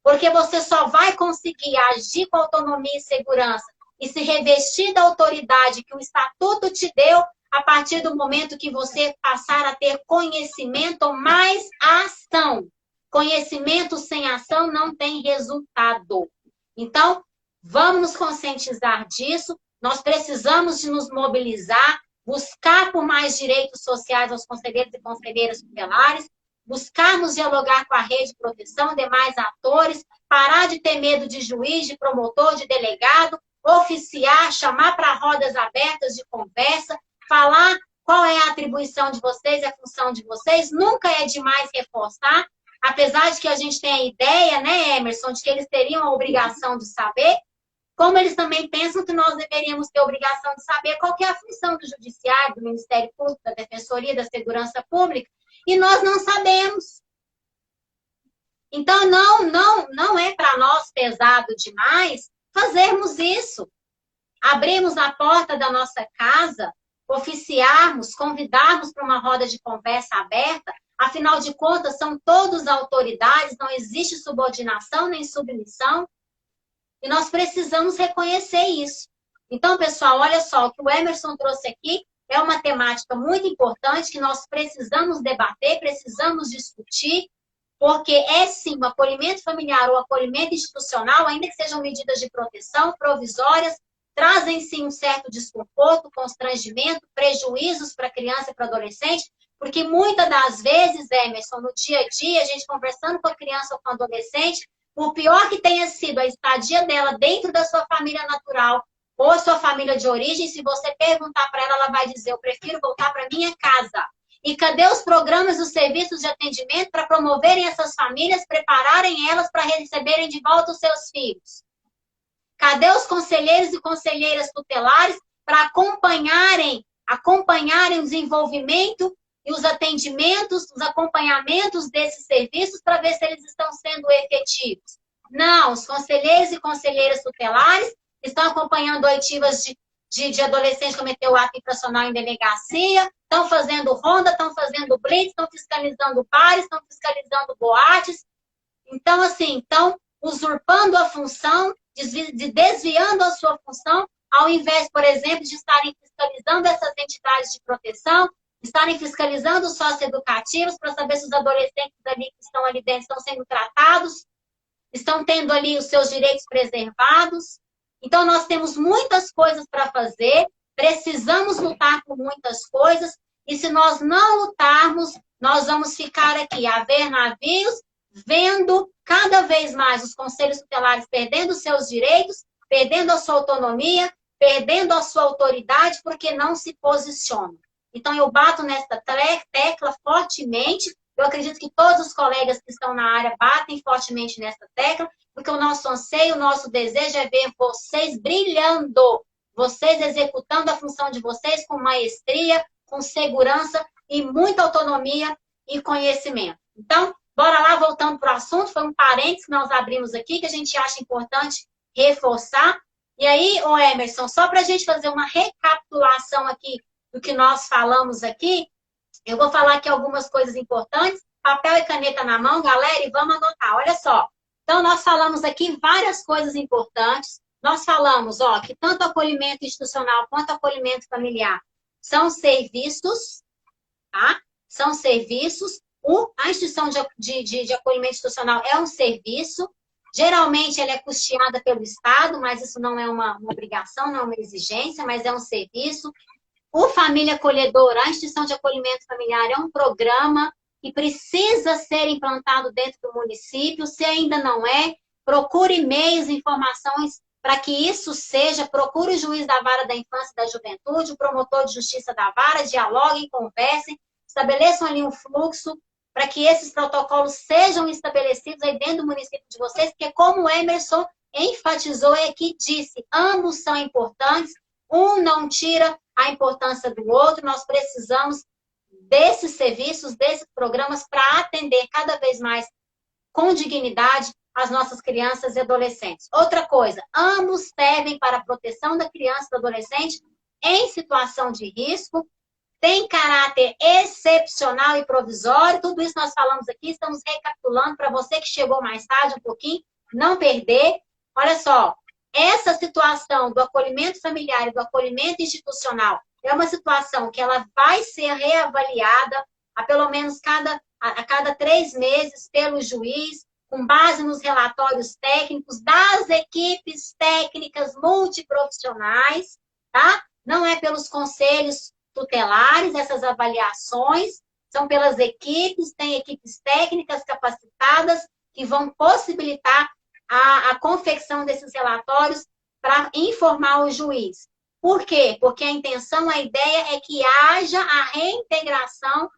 porque você só vai conseguir agir com autonomia e segurança e se revestir da autoridade que o Estatuto te deu a partir do momento que você passar a ter conhecimento mais ação. Conhecimento sem ação não tem resultado. Então, vamos nos conscientizar disso. Nós precisamos de nos mobilizar, buscar por mais direitos sociais aos conselheiros e conselheiras tutelares, buscarmos dialogar com a rede de proteção, demais atores, parar de ter medo de juiz, de promotor, de delegado, oficiar, chamar para rodas abertas de conversa, falar qual é a atribuição de vocês e a função de vocês. Nunca é demais reforçar, apesar de que a gente tem a ideia, né, Emerson, de que eles teriam a obrigação de saber, como eles também pensam que nós deveríamos ter a obrigação de saber qual que é a função do Judiciário, do Ministério Público, da Defensoria, da Segurança Pública, e nós não sabemos. Então, não é para nós pesado demais fazermos isso. Abrirmos a porta da nossa casa, oficiarmos, convidarmos para uma roda de conversa aberta. Afinal de contas, são todos autoridades, não existe subordinação nem submissão. E nós precisamos reconhecer isso. Então, pessoal, olha só, o que o Emerson trouxe aqui é uma temática muito importante que nós precisamos debater, precisamos discutir, porque é sim o acolhimento familiar ou acolhimento institucional, ainda que sejam medidas de proteção provisórias, trazem sim um certo desconforto, constrangimento, prejuízos para a criança e para o adolescente, porque muitas das vezes, Emerson, no dia a dia, a gente conversando com a criança ou com o adolescente, por pior que tenha sido a estadia dela dentro da sua família natural ou a sua família de origem, se você perguntar para ela, ela vai dizer, eu prefiro voltar para minha casa. E cadê os programas e os serviços de atendimento para promoverem essas famílias, prepararem elas para receberem de volta os seus filhos? Cadê os conselheiros e conselheiras tutelares para acompanharem o desenvolvimento e os atendimentos, os acompanhamentos desses serviços para ver se eles estão sendo efetivos? Não, os conselheiros e conselheiras tutelares estão acompanhando oitivas de adolescentes que cometeu ato infracional em delegacia, estão fazendo ronda, estão fazendo blitz, estão fiscalizando bares, estão fiscalizando boates. Então, assim, estão usurpando a função, desviando a sua função, ao invés, por exemplo, de estarem fiscalizando essas entidades de proteção, estarem fiscalizando os socioeducativos para saber se os adolescentes ali que estão ali dentro estão sendo tratados, estão tendo ali os seus direitos preservados. Então, nós temos muitas coisas para fazer, precisamos lutar por muitas coisas, e se nós não lutarmos, nós vamos ficar aqui a ver navios, vendo cada vez mais os conselhos tutelares perdendo seus direitos perdendo a sua autonomia, perdendo a sua autoridade, porque não se posiciona. Então, eu bato nessa tecla fortemente. Eu acredito que todos os colegas que estão na área batem fortemente nessa tecla, porque o nosso anseio, o nosso desejo é ver vocês brilhando, vocês executando a função de vocês com maestria, com segurança e muita autonomia e conhecimento. Então, bora lá, voltando para o assunto, foi um parênteses que nós abrimos aqui, que a gente acha importante reforçar. E aí, ô Emerson, só para a gente fazer uma recapitulação aqui do que nós falamos aqui, eu vou falar aqui algumas coisas importantes, papel e caneta na mão, galera, e vamos anotar. Olha só. Então, nós falamos aqui várias coisas importantes. Nós falamos, ó, que tanto acolhimento institucional quanto acolhimento familiar são serviços, tá? São serviços. A instituição de acolhimento institucional é um serviço. Geralmente, ela é custeada pelo Estado, mas isso não é uma obrigação, não é uma exigência, mas é um serviço. O Família Acolhedora, a instituição de acolhimento familiar, é um programa que precisa ser implantado dentro do município. Se ainda não é, procure meios e informações para que isso seja. Procure o juiz da vara da infância e da juventude, o promotor de justiça da vara, dialoguem, conversem, estabeleçam ali um fluxo para que esses protocolos sejam estabelecidos aí dentro do município de vocês, porque como o Emerson enfatizou e aqui disse, ambos são importantes, um não tira a importância do outro, nós precisamos desses serviços, desses programas para atender cada vez mais com dignidade as nossas crianças e adolescentes. Outra coisa, ambos servem para a proteção da criança e do adolescente em situação de risco, tem caráter excepcional e provisório, tudo isso nós falamos aqui, estamos recapitulando para você que chegou mais tarde um pouquinho, não perder. Olha só, essa situação do acolhimento familiar e do acolhimento institucional é uma situação que ela vai ser reavaliada a pelo menos a cada 3 meses pelo juiz, com base nos relatórios técnicos das equipes técnicas multiprofissionais, tá? Não é pelos conselhos tutelares, essas avaliações são pelas equipes, tem equipes técnicas capacitadas que vão possibilitar a confecção desses relatórios para informar o juiz. Por quê? Porque a intenção, a ideia é que haja a reintegração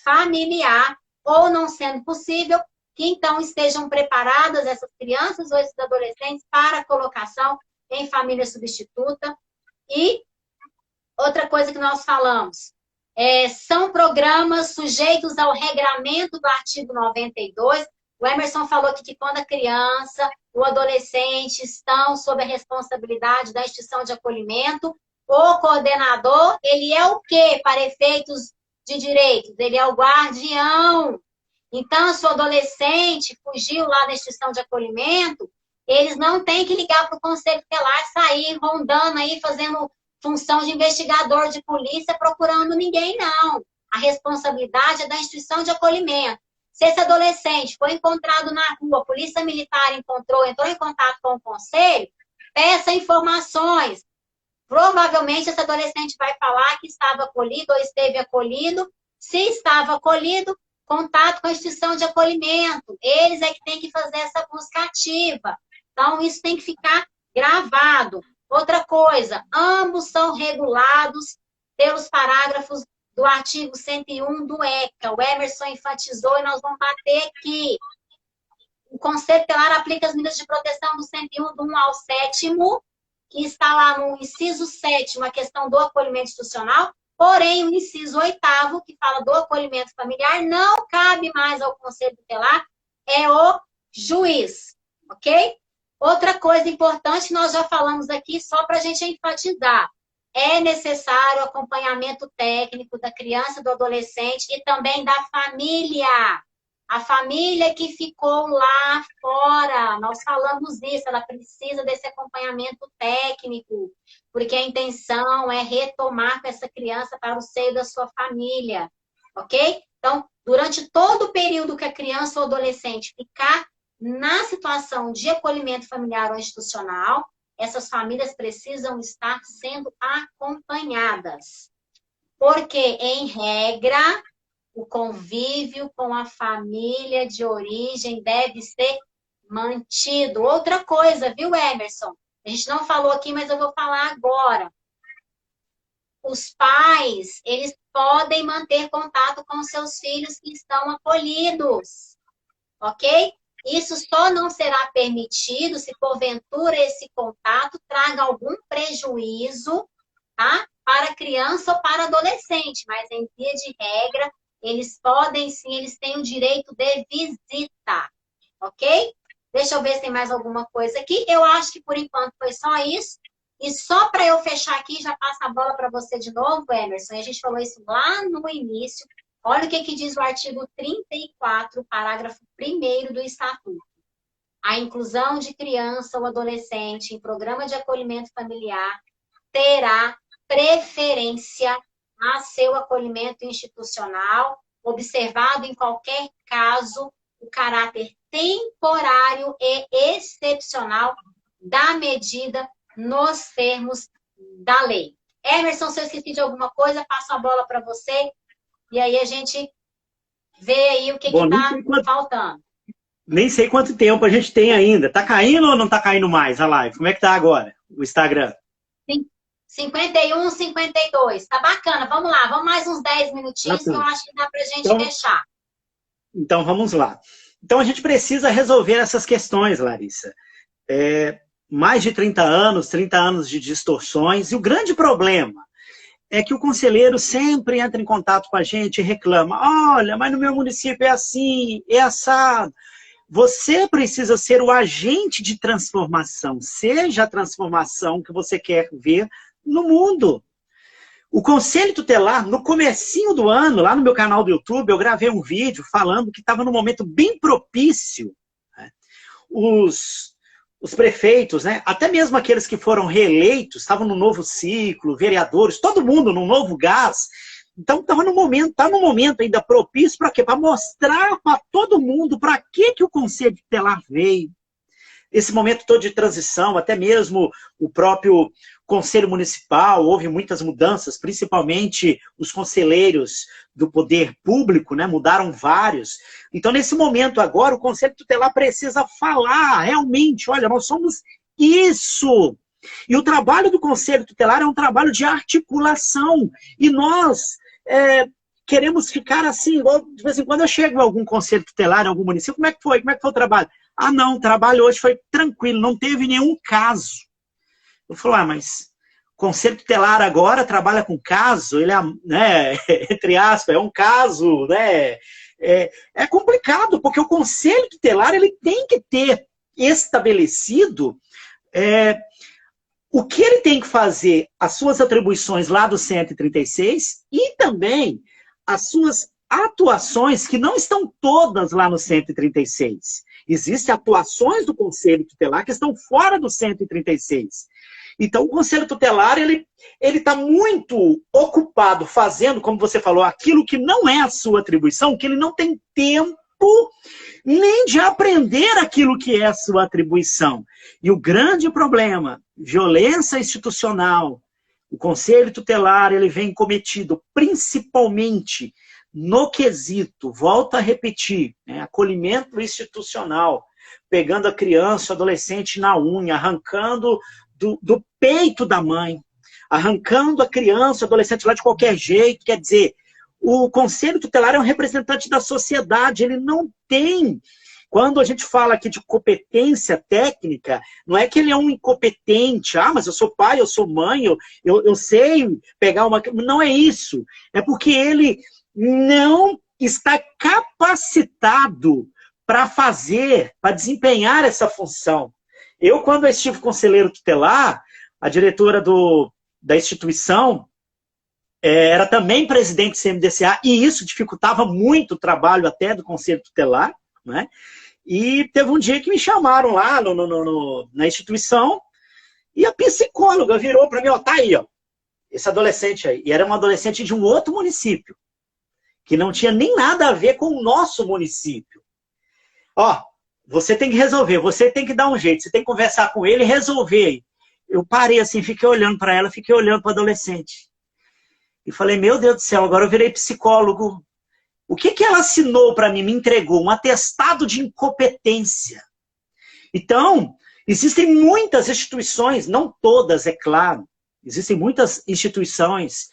familiar, ou não sendo possível, que então estejam preparadas essas crianças ou esses adolescentes para a colocação em família substituta. E outra coisa que nós falamos, são programas sujeitos ao regramento do artigo 92. O Emerson falou aqui que quando a criança, o adolescente estão sob a responsabilidade da instituição de acolhimento, o coordenador, ele é o quê para efeitos de direitos? Ele é o guardião. Então, se o adolescente fugiu lá da instituição de acolhimento, eles não têm que ligar para o conselho tutelar, sair rondando aí, fazendo função de investigador de polícia, procurando ninguém, não. A responsabilidade é da instituição de acolhimento. Se esse adolescente foi encontrado na rua, a polícia militar entrou em contato com o conselho, peça informações. Provavelmente esse adolescente vai falar que estava acolhido ou esteve acolhido. Se estava acolhido, contato com a instituição de acolhimento. Eles é que têm que fazer essa busca ativa. Então, isso tem que ficar gravado. Outra coisa, ambos são regulados pelos parágrafos do artigo 101 do ECA. O Emerson enfatizou e nós vamos bater aqui. O Conselho Tutelar aplica as medidas de proteção do 101, do 1 ao 7º, que está lá no inciso 7º, a questão do acolhimento institucional, porém, o inciso 8º, que fala do acolhimento familiar, não cabe mais ao Conselho Tutelar, é o juiz, ok? Outra coisa importante, nós já falamos aqui, só para a gente enfatizar, é necessário o acompanhamento técnico da criança e do adolescente e também da família. A família que ficou lá fora, nós falamos isso, ela precisa desse acompanhamento técnico, porque a intenção é retomar com essa criança para o seio da sua família, ok? Então, durante todo o período que a criança ou adolescente ficar na situação de acolhimento familiar ou institucional, essas famílias precisam estar sendo acompanhadas. Porque, em regra, o convívio com a família de origem deve ser mantido. Outra coisa, viu, Emerson? A gente não falou aqui, mas eu vou falar agora. Os pais, eles podem manter contato com seus filhos que estão acolhidos, ok? Isso só não será permitido se porventura esse contato traga algum prejuízo, tá? Para a criança ou para adolescente, mas em via de regra, eles podem sim, eles têm o direito de visita, ok? Deixa eu ver se tem mais alguma coisa aqui. Eu acho que por enquanto foi só isso. E só para eu fechar aqui, já passo a bola para você de novo, Emerson. E a gente falou isso lá no início. Olha o que diz o artigo 34, parágrafo 1º do Estatuto. A inclusão de criança ou adolescente em programa de acolhimento familiar terá preferência a seu acolhimento institucional, observado em qualquer caso o caráter temporário e excepcional da medida nos termos da lei. Emerson, se eu esqueci de alguma coisa, passo a bola para você e aí a gente vê aí o que está faltando. Nem sei quanto tempo a gente tem ainda. Tá caindo ou não tá caindo mais a live? Como é que tá agora, o Instagram? 51, 52. Tá bacana. Vamos lá. Vamos mais uns 10 minutinhos que eu acho que dá pra gente fechar. Então, vamos lá. Então, a gente precisa resolver essas questões, Larissa. Mais de 30 anos de distorções. E o grande problema é que o conselheiro sempre entra em contato com a gente e reclama. Olha, mas no meu município é assim, é assado. Você precisa ser o agente de transformação. Seja a transformação que você quer ver no mundo. O Conselho Tutelar, no comecinho do ano, lá no meu canal do YouTube, eu gravei um vídeo falando que estava num momento bem propício. Né? Os prefeitos, né? Até mesmo aqueles que foram reeleitos, estavam no novo ciclo, vereadores, todo mundo no novo gás. Então, estava no momento ainda propício para quê? Para mostrar para todo mundo para que o Conselho Tutelar veio. Esse momento todo de transição, até mesmo o próprio Conselho Municipal, houve muitas mudanças, principalmente os conselheiros do poder público, né? Mudaram vários. Então, nesse momento agora, o Conselho Tutelar precisa falar realmente, olha, nós somos isso. E o trabalho do Conselho Tutelar é um trabalho de articulação. E nós queremos ficar assim, de vez em quando eu chego em algum Conselho Tutelar, em algum município, como é que foi? Como é que foi o trabalho? Ah, não, o trabalho hoje foi tranquilo, não teve nenhum caso. Eu falo, mas o Conselho Tutelar agora trabalha com caso, ele é, né, entre aspas, é um caso, né? É complicado, porque o Conselho Tutelar ele tem que ter estabelecido o que ele tem que fazer, as suas atribuições lá do 136 e também as suas atuações que não estão todas lá no 136. Existem atuações do Conselho Tutelar que estão fora do 136. Então, o Conselho Tutelar, ele está muito ocupado fazendo, como você falou, aquilo que não é a sua atribuição, que ele não tem tempo nem de aprender aquilo que é a sua atribuição. E o grande problema, violência institucional, o Conselho Tutelar, ele vem cometido principalmente no quesito, volto a repetir, né, acolhimento institucional, pegando a criança, o adolescente na unha, arrancando do peito da mãe, arrancando a criança, o adolescente lá de qualquer jeito, quer dizer, o Conselho Tutelar é um representante da sociedade, ele não tem... Quando a gente fala aqui de competência técnica, não é que ele é um incompetente, mas eu sou pai, eu sou mãe, eu sei pegar uma... Não é isso, é porque ele não está capacitado para desempenhar essa função. Eu, quando estive conselheiro tutelar, a diretora da instituição era também presidente do CMDCA, e isso dificultava muito o trabalho até do Conselho Tutelar, né? E teve um dia que me chamaram lá na instituição, e a psicóloga virou para mim, tá aí, ó, esse adolescente aí. E era um adolescente de um outro município, que não tinha nem nada a ver com o nosso município. Ó, você tem que resolver, você tem que dar um jeito, você tem que conversar com ele e resolver. Eu parei assim, fiquei olhando para ela, fiquei olhando para o adolescente. E falei, meu Deus do céu, agora eu virei psicólogo. O que ela assinou para mim, me entregou? Um atestado de incompetência. Então, Existem muitas instituições, não todas, é claro, existem muitas instituições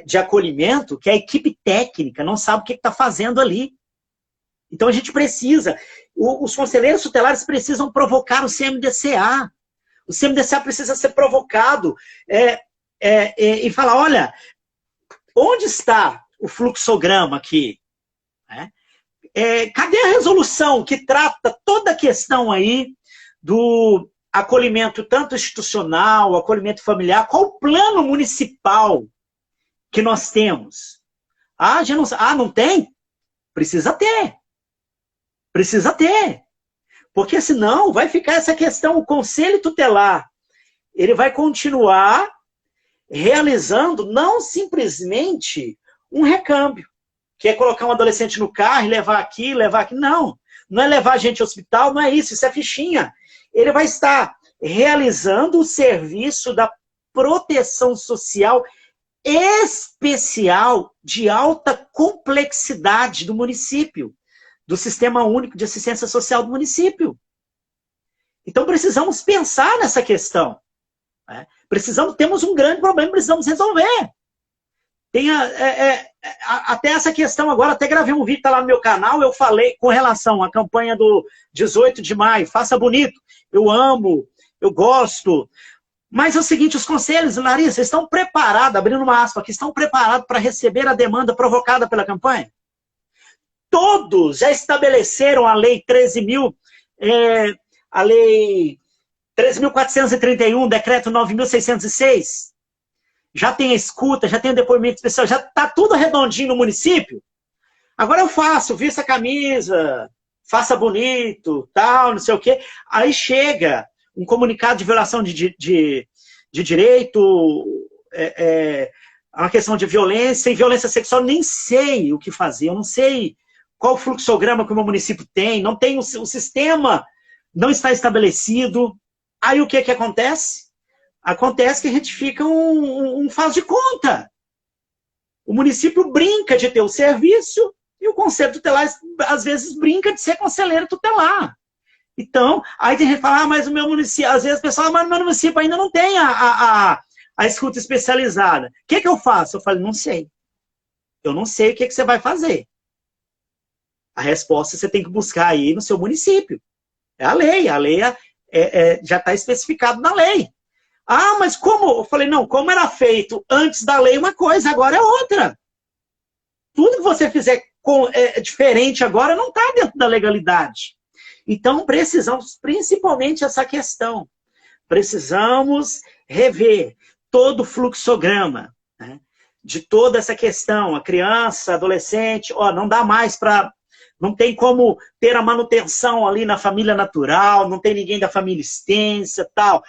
de acolhimento que a equipe técnica não sabe o que está fazendo ali. Então a gente precisa, os conselheiros tutelares precisam provocar o CMDCA. O CMDCA precisa ser provocado e falar, olha, onde está o fluxograma aqui? Cadê a resolução que trata toda a questão aí do acolhimento tanto institucional, acolhimento familiar? Qual o plano municipal que nós temos? Não tem? Precisa ter. Precisa ter. Porque senão vai ficar essa questão, o conselho tutelar, ele vai continuar realizando não simplesmente um recâmbio, que é colocar um adolescente no carro e levar aqui. Não, não é levar a gente ao hospital, não é isso é fichinha. Ele vai estar realizando o serviço da proteção social especial de alta complexidade do município, do Sistema Único de Assistência Social do município. Então precisamos pensar nessa questão. Temos um grande problema, precisamos resolver. Tem até essa questão agora, até gravei um vídeo, tá lá no meu canal, eu falei com relação à campanha do 18 de maio, faça bonito, eu amo, eu gosto. Mas é o seguinte, os conselhos, Larissa, estão preparados, abrindo uma aspa aqui, estão preparados para receber a demanda provocada pela campanha? Todos já estabeleceram a lei 13.431, decreto 9.606? Já tem a escuta, já tem o depoimento especial, já está tudo redondinho no município? Agora eu faço, vista a camisa, faça bonito, tal, não sei o quê. Aí chega um comunicado de violação de direito, uma questão de violência, e violência sexual, nem sei o que fazer, eu não sei qual o fluxograma que o meu município tem, não tem o sistema, não está estabelecido. Aí o que acontece? Acontece que a gente fica um faz de conta. O município brinca de ter o serviço e o conselho tutelar, às vezes, brinca de ser conselheiro tutelar. Então, aí tem gente que fala, mas o meu município, às vezes o pessoal, mas o meu município ainda não tem a escuta especializada. O que eu faço? Eu falei, não sei. Eu não sei o que você vai fazer. A resposta você tem que buscar aí no seu município. É a lei já está especificado na lei. Mas como? Eu falei, não, como era feito antes da lei uma coisa, agora é outra. Tudo que você fizer diferente agora não está dentro da legalidade. Então, precisamos, principalmente essa questão, precisamos rever todo o fluxograma, né, de toda essa questão, a criança, adolescente, não dá mais para... Não tem como ter a manutenção ali na família natural, não tem ninguém da família extensa, tal.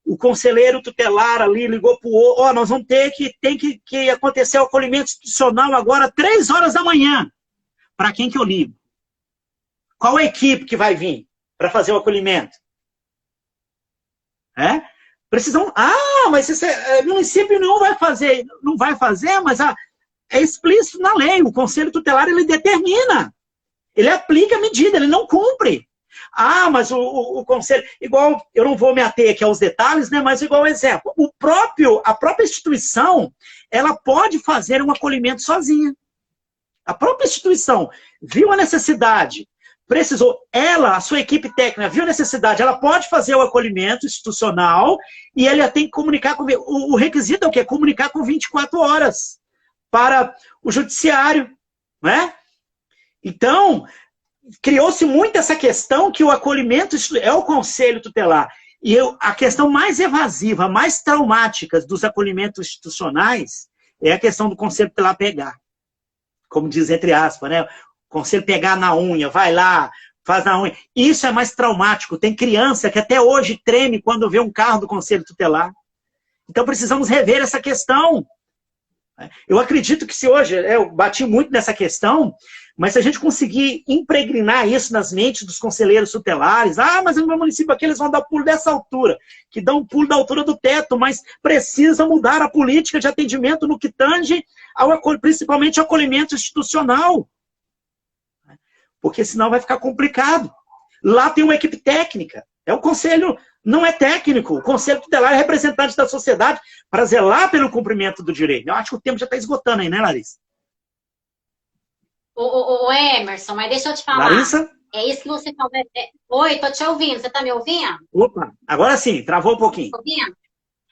O conselheiro tutelar ali ligou para o outro, nós vamos tem que acontecer o acolhimento institucional agora, 3 horas da manhã. Para quem que eu ligo? Qual a equipe que vai vir para fazer o acolhimento? Precisam... mas esse município não vai fazer, mas é explícito na lei, o conselho tutelar ele determina, ele aplica a medida, ele não cumpre. Mas o conselho, igual, eu não vou me ater aqui aos detalhes, né, mas igual exemplo, a própria instituição, ela pode fazer um acolhimento sozinha. A própria instituição viu a necessidade, precisou, a sua equipe técnica viu a necessidade, ela pode fazer o acolhimento institucional e ela tem que comunicar com... O requisito é o quê? Comunicar com 24 horas para o judiciário, né? Então, criou-se muito essa questão que o acolhimento é o conselho tutelar. E a questão mais evasiva, mais traumática dos acolhimentos institucionais é a questão do conselho tutelar pegar. Como diz entre aspas, né? O conselho pegar na unha, vai lá, faz na unha. Isso é mais traumático. Tem criança que até hoje treme quando vê um carro do conselho tutelar. Então precisamos rever essa questão. Eu acredito que se hoje, eu bati muito nessa questão, mas se a gente conseguir impregnar isso nas mentes dos conselheiros tutelares, mas no meu município aqui eles vão dar pulo dessa altura, que dão um pulo da altura do teto, mas precisa mudar a política de atendimento no que tange, principalmente ao acolhimento institucional. Porque senão vai ficar complicado. Lá tem uma equipe técnica, É o conselho, não é técnico. O conselho tutelar é representante da sociedade para zelar pelo cumprimento do direito. Eu acho que o tempo já está esgotando aí, né, Larissa? Ô, Emerson, mas deixa eu te falar. Larissa? É isso que você falou. Oi, tô te ouvindo. Você tá me ouvindo? Opa, agora sim, travou um pouquinho. Tá ouvindo?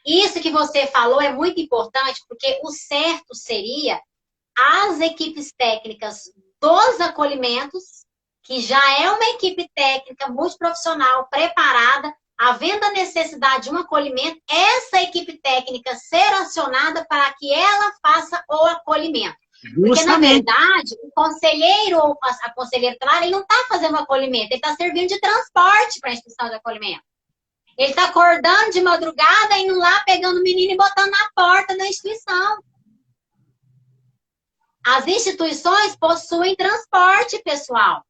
Isso que você falou é muito importante, porque o certo seria as equipes técnicas dos acolhimentos, que já é uma equipe técnica multiprofissional preparada, havendo a necessidade de um acolhimento, essa equipe técnica ser acionada para que ela faça o acolhimento. Porque, na verdade, o conselheiro ou a conselheira tutelar, ele não está fazendo o acolhimento, ele está servindo de transporte para a instituição de acolhimento. Ele está acordando de madrugada, indo lá, pegando o menino e botando na porta da instituição. As instituições possuem transporte, pessoal.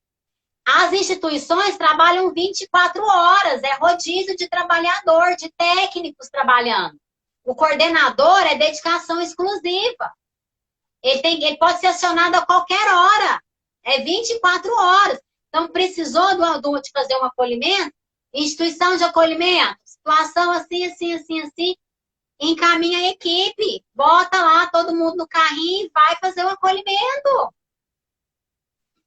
As instituições trabalham 24 horas, é rodízio de trabalhador, de técnicos trabalhando. O coordenador é dedicação exclusiva. Ele pode ser acionado a qualquer hora. É 24 horas. Então, precisou de fazer um acolhimento? Instituição de acolhimento. Situação assim, assim, assim, assim. Encaminha a equipe. Bota lá todo mundo no carrinho e vai fazer o acolhimento.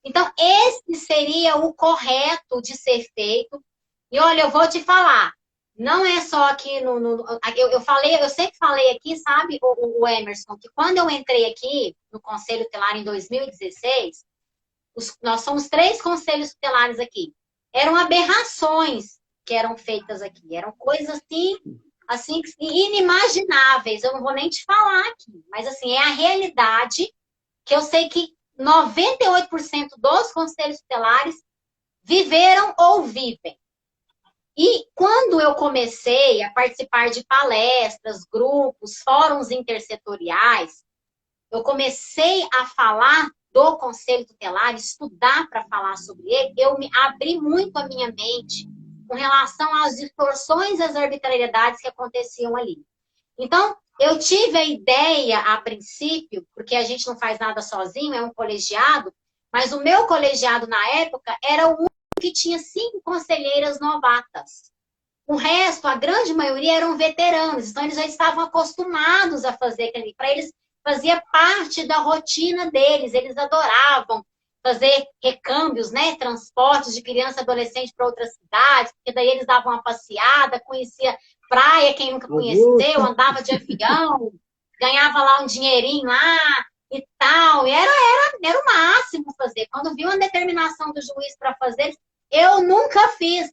Então, esse seria o correto de ser feito. E olha, eu vou te falar. Não é só aqui eu sempre falei aqui, sabe, o Emerson, que quando eu entrei aqui no Conselho Tutelar em 2016, nós somos 3 conselhos tutelares aqui. Eram aberrações que eram feitas aqui. Eram coisas assim inimagináveis. Eu não vou nem te falar aqui. Mas, assim, é a realidade que eu sei que 98% dos conselhos tutelares viveram ou vivem. E quando eu comecei a participar de palestras, grupos, fóruns intersetoriais, eu comecei a falar do Conselho Tutelar, estudar para falar sobre ele, eu me abri muito a minha mente com relação às distorções e às arbitrariedades que aconteciam ali. Então, eu tive a ideia, a princípio, porque a gente não faz nada sozinho, é um colegiado, mas o meu colegiado na época era o único que tinha 5 conselheiras novatas. O resto, a grande maioria, eram veteranos, então eles já estavam acostumados a fazer aquilo. Para eles, fazia parte da rotina deles, eles adoravam fazer recâmbios, né? Transportes de criança e adolescente para outras cidades, porque daí eles davam uma passeada, conhecia praia, quem nunca conheceu, andava de avião, ganhava lá um dinheirinho lá e tal. E era o máximo fazer. Quando viu uma determinação do juiz para fazer, eu nunca fiz.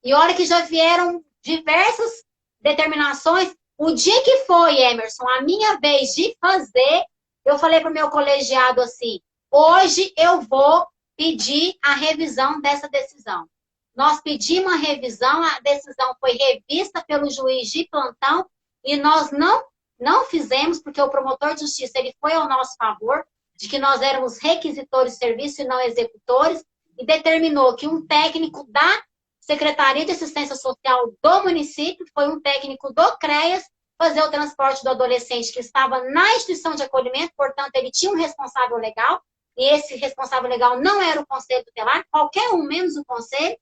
E olha que já vieram diversas determinações. O dia que foi, Emerson, a minha vez de fazer, eu falei para o meu colegiado assim, hoje eu vou pedir a revisão dessa decisão. Nós pedimos a revisão, a decisão foi revista pelo juiz de plantão e nós não fizemos, porque o promotor de justiça ele foi ao nosso favor, de que nós éramos requisitores de serviço e não executores, e determinou que um técnico da Secretaria de Assistência Social do município, foi um técnico do CREAS, fazer o transporte do adolescente que estava na instituição de acolhimento, portanto, ele tinha um responsável legal, e esse responsável legal não era o conselho tutelar, qualquer um, menos o conselho,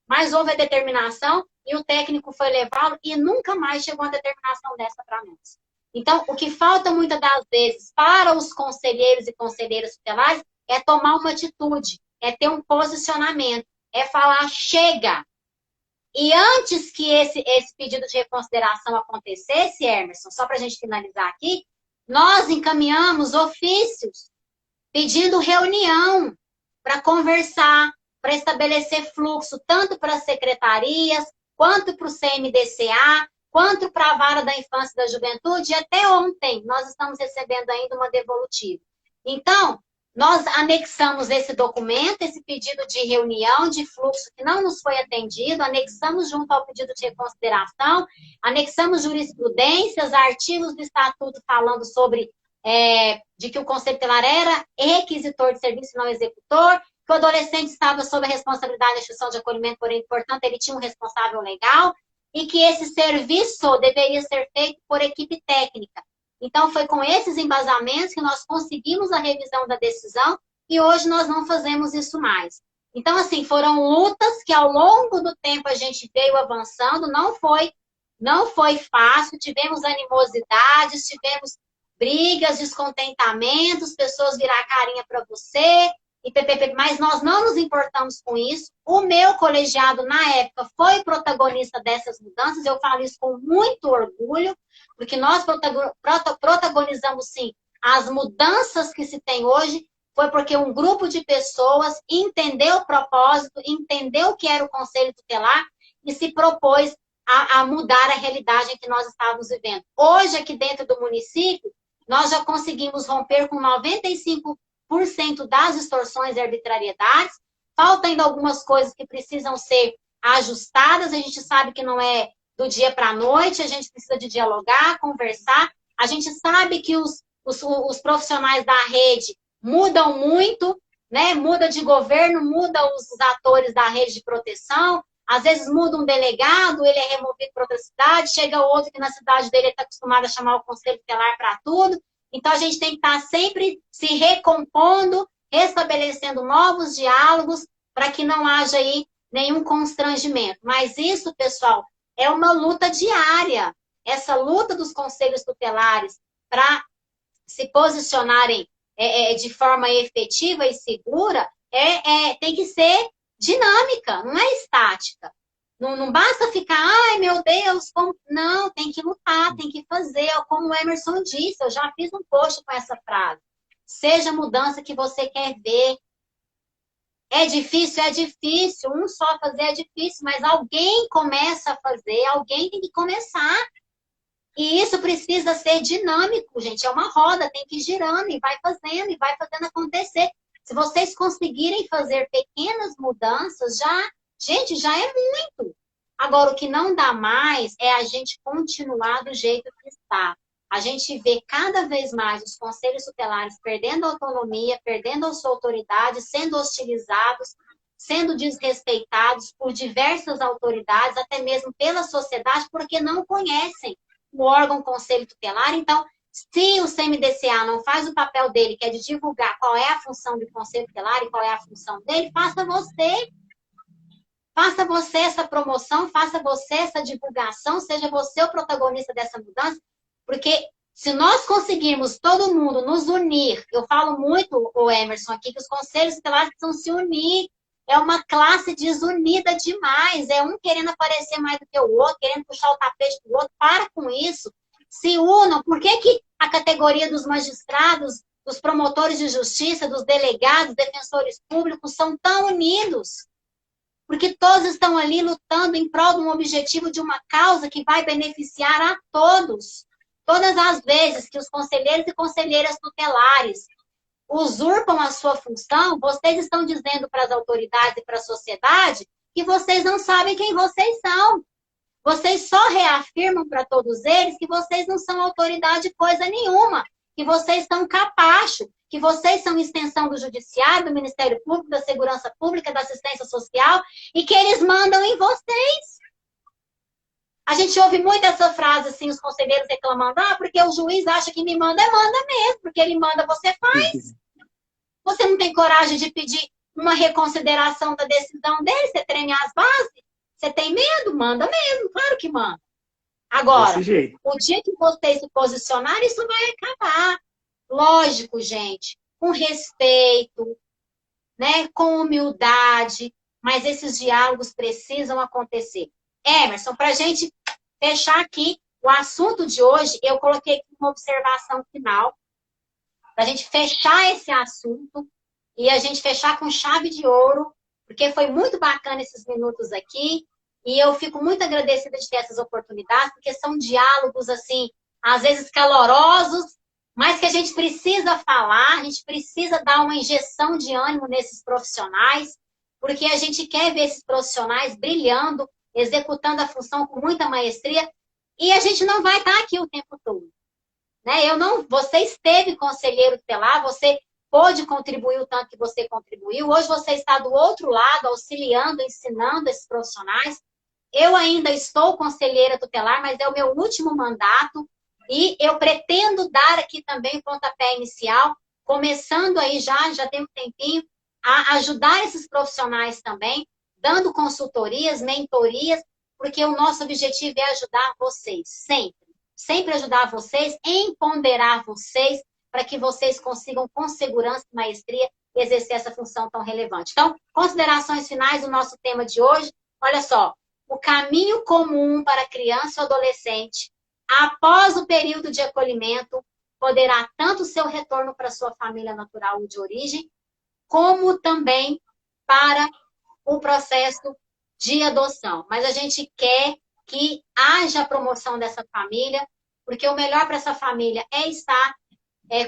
mas houve a determinação, e o técnico foi levá-lo, e nunca mais chegou uma determinação dessa para nós. Então, o que falta muitas das vezes para os conselheiros e conselheiras tutelares é tomar uma atitude, é ter um posicionamento, é falar, chega. E antes que esse pedido de reconsideração acontecesse, Emerson, só para a gente finalizar aqui, nós encaminhamos ofícios pedindo reunião para conversar, para estabelecer fluxo, tanto para as secretarias, quanto para o CMDCA, quanto para a Vara da Infância e da Juventude. E até ontem nós estamos recebendo ainda uma devolutiva. Então, nós anexamos esse documento, esse pedido de reunião, de fluxo que não nos foi atendido, anexamos junto ao pedido de reconsideração, anexamos jurisprudências, artigos do Estatuto falando sobre de que o Conselho Tutelar era requisitor de serviço e não executor, que o adolescente estava sob a responsabilidade da instituição de acolhimento, porém, portanto, ele tinha um responsável legal, e que esse serviço deveria ser feito por equipe técnica. Então, foi com esses embasamentos que nós conseguimos a revisão da decisão e hoje nós não fazemos isso mais. Então, assim, foram lutas que ao longo do tempo a gente veio avançando, não foi fácil, tivemos animosidades, tivemos brigas, descontentamentos, pessoas virar a carinha para você, e ppp, mas nós não nos importamos com isso. O meu colegiado, na época, foi protagonista dessas mudanças, eu falo isso com muito orgulho, porque nós protagonizamos, sim, as mudanças que se tem hoje, foi porque um grupo de pessoas entendeu o propósito, entendeu o que era o Conselho Tutelar e se propôs a mudar a realidade em que nós estávamos vivendo. Hoje, aqui dentro do município, nós já conseguimos romper com 95% das distorções e arbitrariedades. Faltam ainda algumas coisas que precisam ser ajustadas. A gente sabe que não é do dia para a noite, a gente precisa de dialogar, conversar. A gente sabe que os profissionais da rede mudam muito, né? Muda de governo, muda os atores da rede de proteção. Às vezes muda um delegado, ele é removido para outra cidade, chega outro que na cidade dele está acostumado a chamar o conselho tutelar para tudo. Então, a gente tem que estar sempre se recompondo, restabelecendo novos diálogos, para que não haja aí nenhum constrangimento. Mas isso, pessoal, é uma luta diária. Essa luta dos conselhos tutelares para se posicionarem de forma efetiva e segura tem que ser dinâmica, não é estática. Não basta ficar, ai meu Deus, como... Não, tem que lutar, tem que fazer, como o Emerson disse, eu já fiz um post com essa frase. Seja a mudança que você quer ver. É difícil, um só fazer é difícil, mas alguém começa a fazer, alguém tem que começar. E isso precisa ser dinâmico, gente, é uma roda, tem que ir girando e vai fazendo acontecer. Se vocês conseguirem fazer pequenas mudanças, gente, já é muito. Agora, o que não dá mais é a gente continuar do jeito que está. A gente vê cada vez mais os conselhos tutelares perdendo autonomia, perdendo a sua autoridade, sendo hostilizados, sendo desrespeitados por diversas autoridades, até mesmo pela sociedade, porque não conhecem o órgão conselho tutelar. Então, se o CMDCA não faz o papel dele, que é de divulgar qual é a função do Conselho Tutelar e qual é a função dele, faça você. Faça você essa promoção, faça você essa divulgação, seja você o protagonista dessa mudança, porque se nós conseguirmos todo mundo nos unir, eu falo muito, o Emerson, aqui, que os conselhos tutelares precisam se unir, é uma classe desunida demais, é um querendo aparecer mais do que o outro, querendo puxar o tapete do outro, para com isso. Se unam. Por que a categoria dos magistrados, dos promotores de justiça, dos delegados, defensores públicos são tão unidos? Porque todos estão ali lutando em prol de um objetivo, de uma causa que vai beneficiar a todos. Todas as vezes que os conselheiros e conselheiras tutelares usurpam a sua função, vocês estão dizendo para as autoridades e para a sociedade que vocês não sabem quem vocês são. Vocês só reafirmam para todos eles que vocês não são autoridade coisa nenhuma, que vocês são capacho, que vocês são extensão do Judiciário, do Ministério Público, da Segurança Pública, da Assistência Social, e que eles mandam em vocês. A gente ouve muito essa frase, assim, os conselheiros reclamando, porque o juiz acha que me manda, manda mesmo, porque ele manda, você faz. Você não tem coragem de pedir uma reconsideração da decisão dele, você treme as bases? Você tem medo? Manda mesmo, claro que manda. Agora, o dia que vocês se posicionarem, isso vai acabar. Lógico, gente, com respeito, né, com humildade, mas esses diálogos precisam acontecer. Emerson, para a gente fechar aqui o assunto de hoje, eu coloquei aqui uma observação final, para a gente fechar esse assunto e a gente fechar com chave de ouro, porque foi muito bacana esses minutos aqui, e eu fico muito agradecida de ter essas oportunidades, porque são diálogos, assim, às vezes calorosos, mas que a gente precisa falar, a gente precisa dar uma injeção de ânimo nesses profissionais, porque a gente quer ver esses profissionais brilhando, executando a função com muita maestria, e a gente não vai estar aqui o tempo todo. Né? Você esteve conselheiro tutelar, você pôde contribuir o tanto que você contribuiu. Hoje você está do outro lado, auxiliando, ensinando esses profissionais. Eu ainda estou conselheira tutelar, mas é o meu último mandato. E eu pretendo dar aqui também o pontapé inicial, começando aí já tem um tempinho, a ajudar esses profissionais também, dando consultorias, mentorias, porque o nosso objetivo é ajudar vocês, sempre. Sempre ajudar vocês, empoderar vocês, para que vocês consigam, com segurança e maestria, exercer essa função tão relevante. Então, considerações finais do nosso tema de hoje. Olha só, o caminho comum para a criança ou adolescente, após o período de acolhimento, poderá tanto seu retorno para sua família natural ou de origem, como também para o processo de adoção. Mas a gente quer que haja a promoção dessa família, porque o melhor para essa família é estar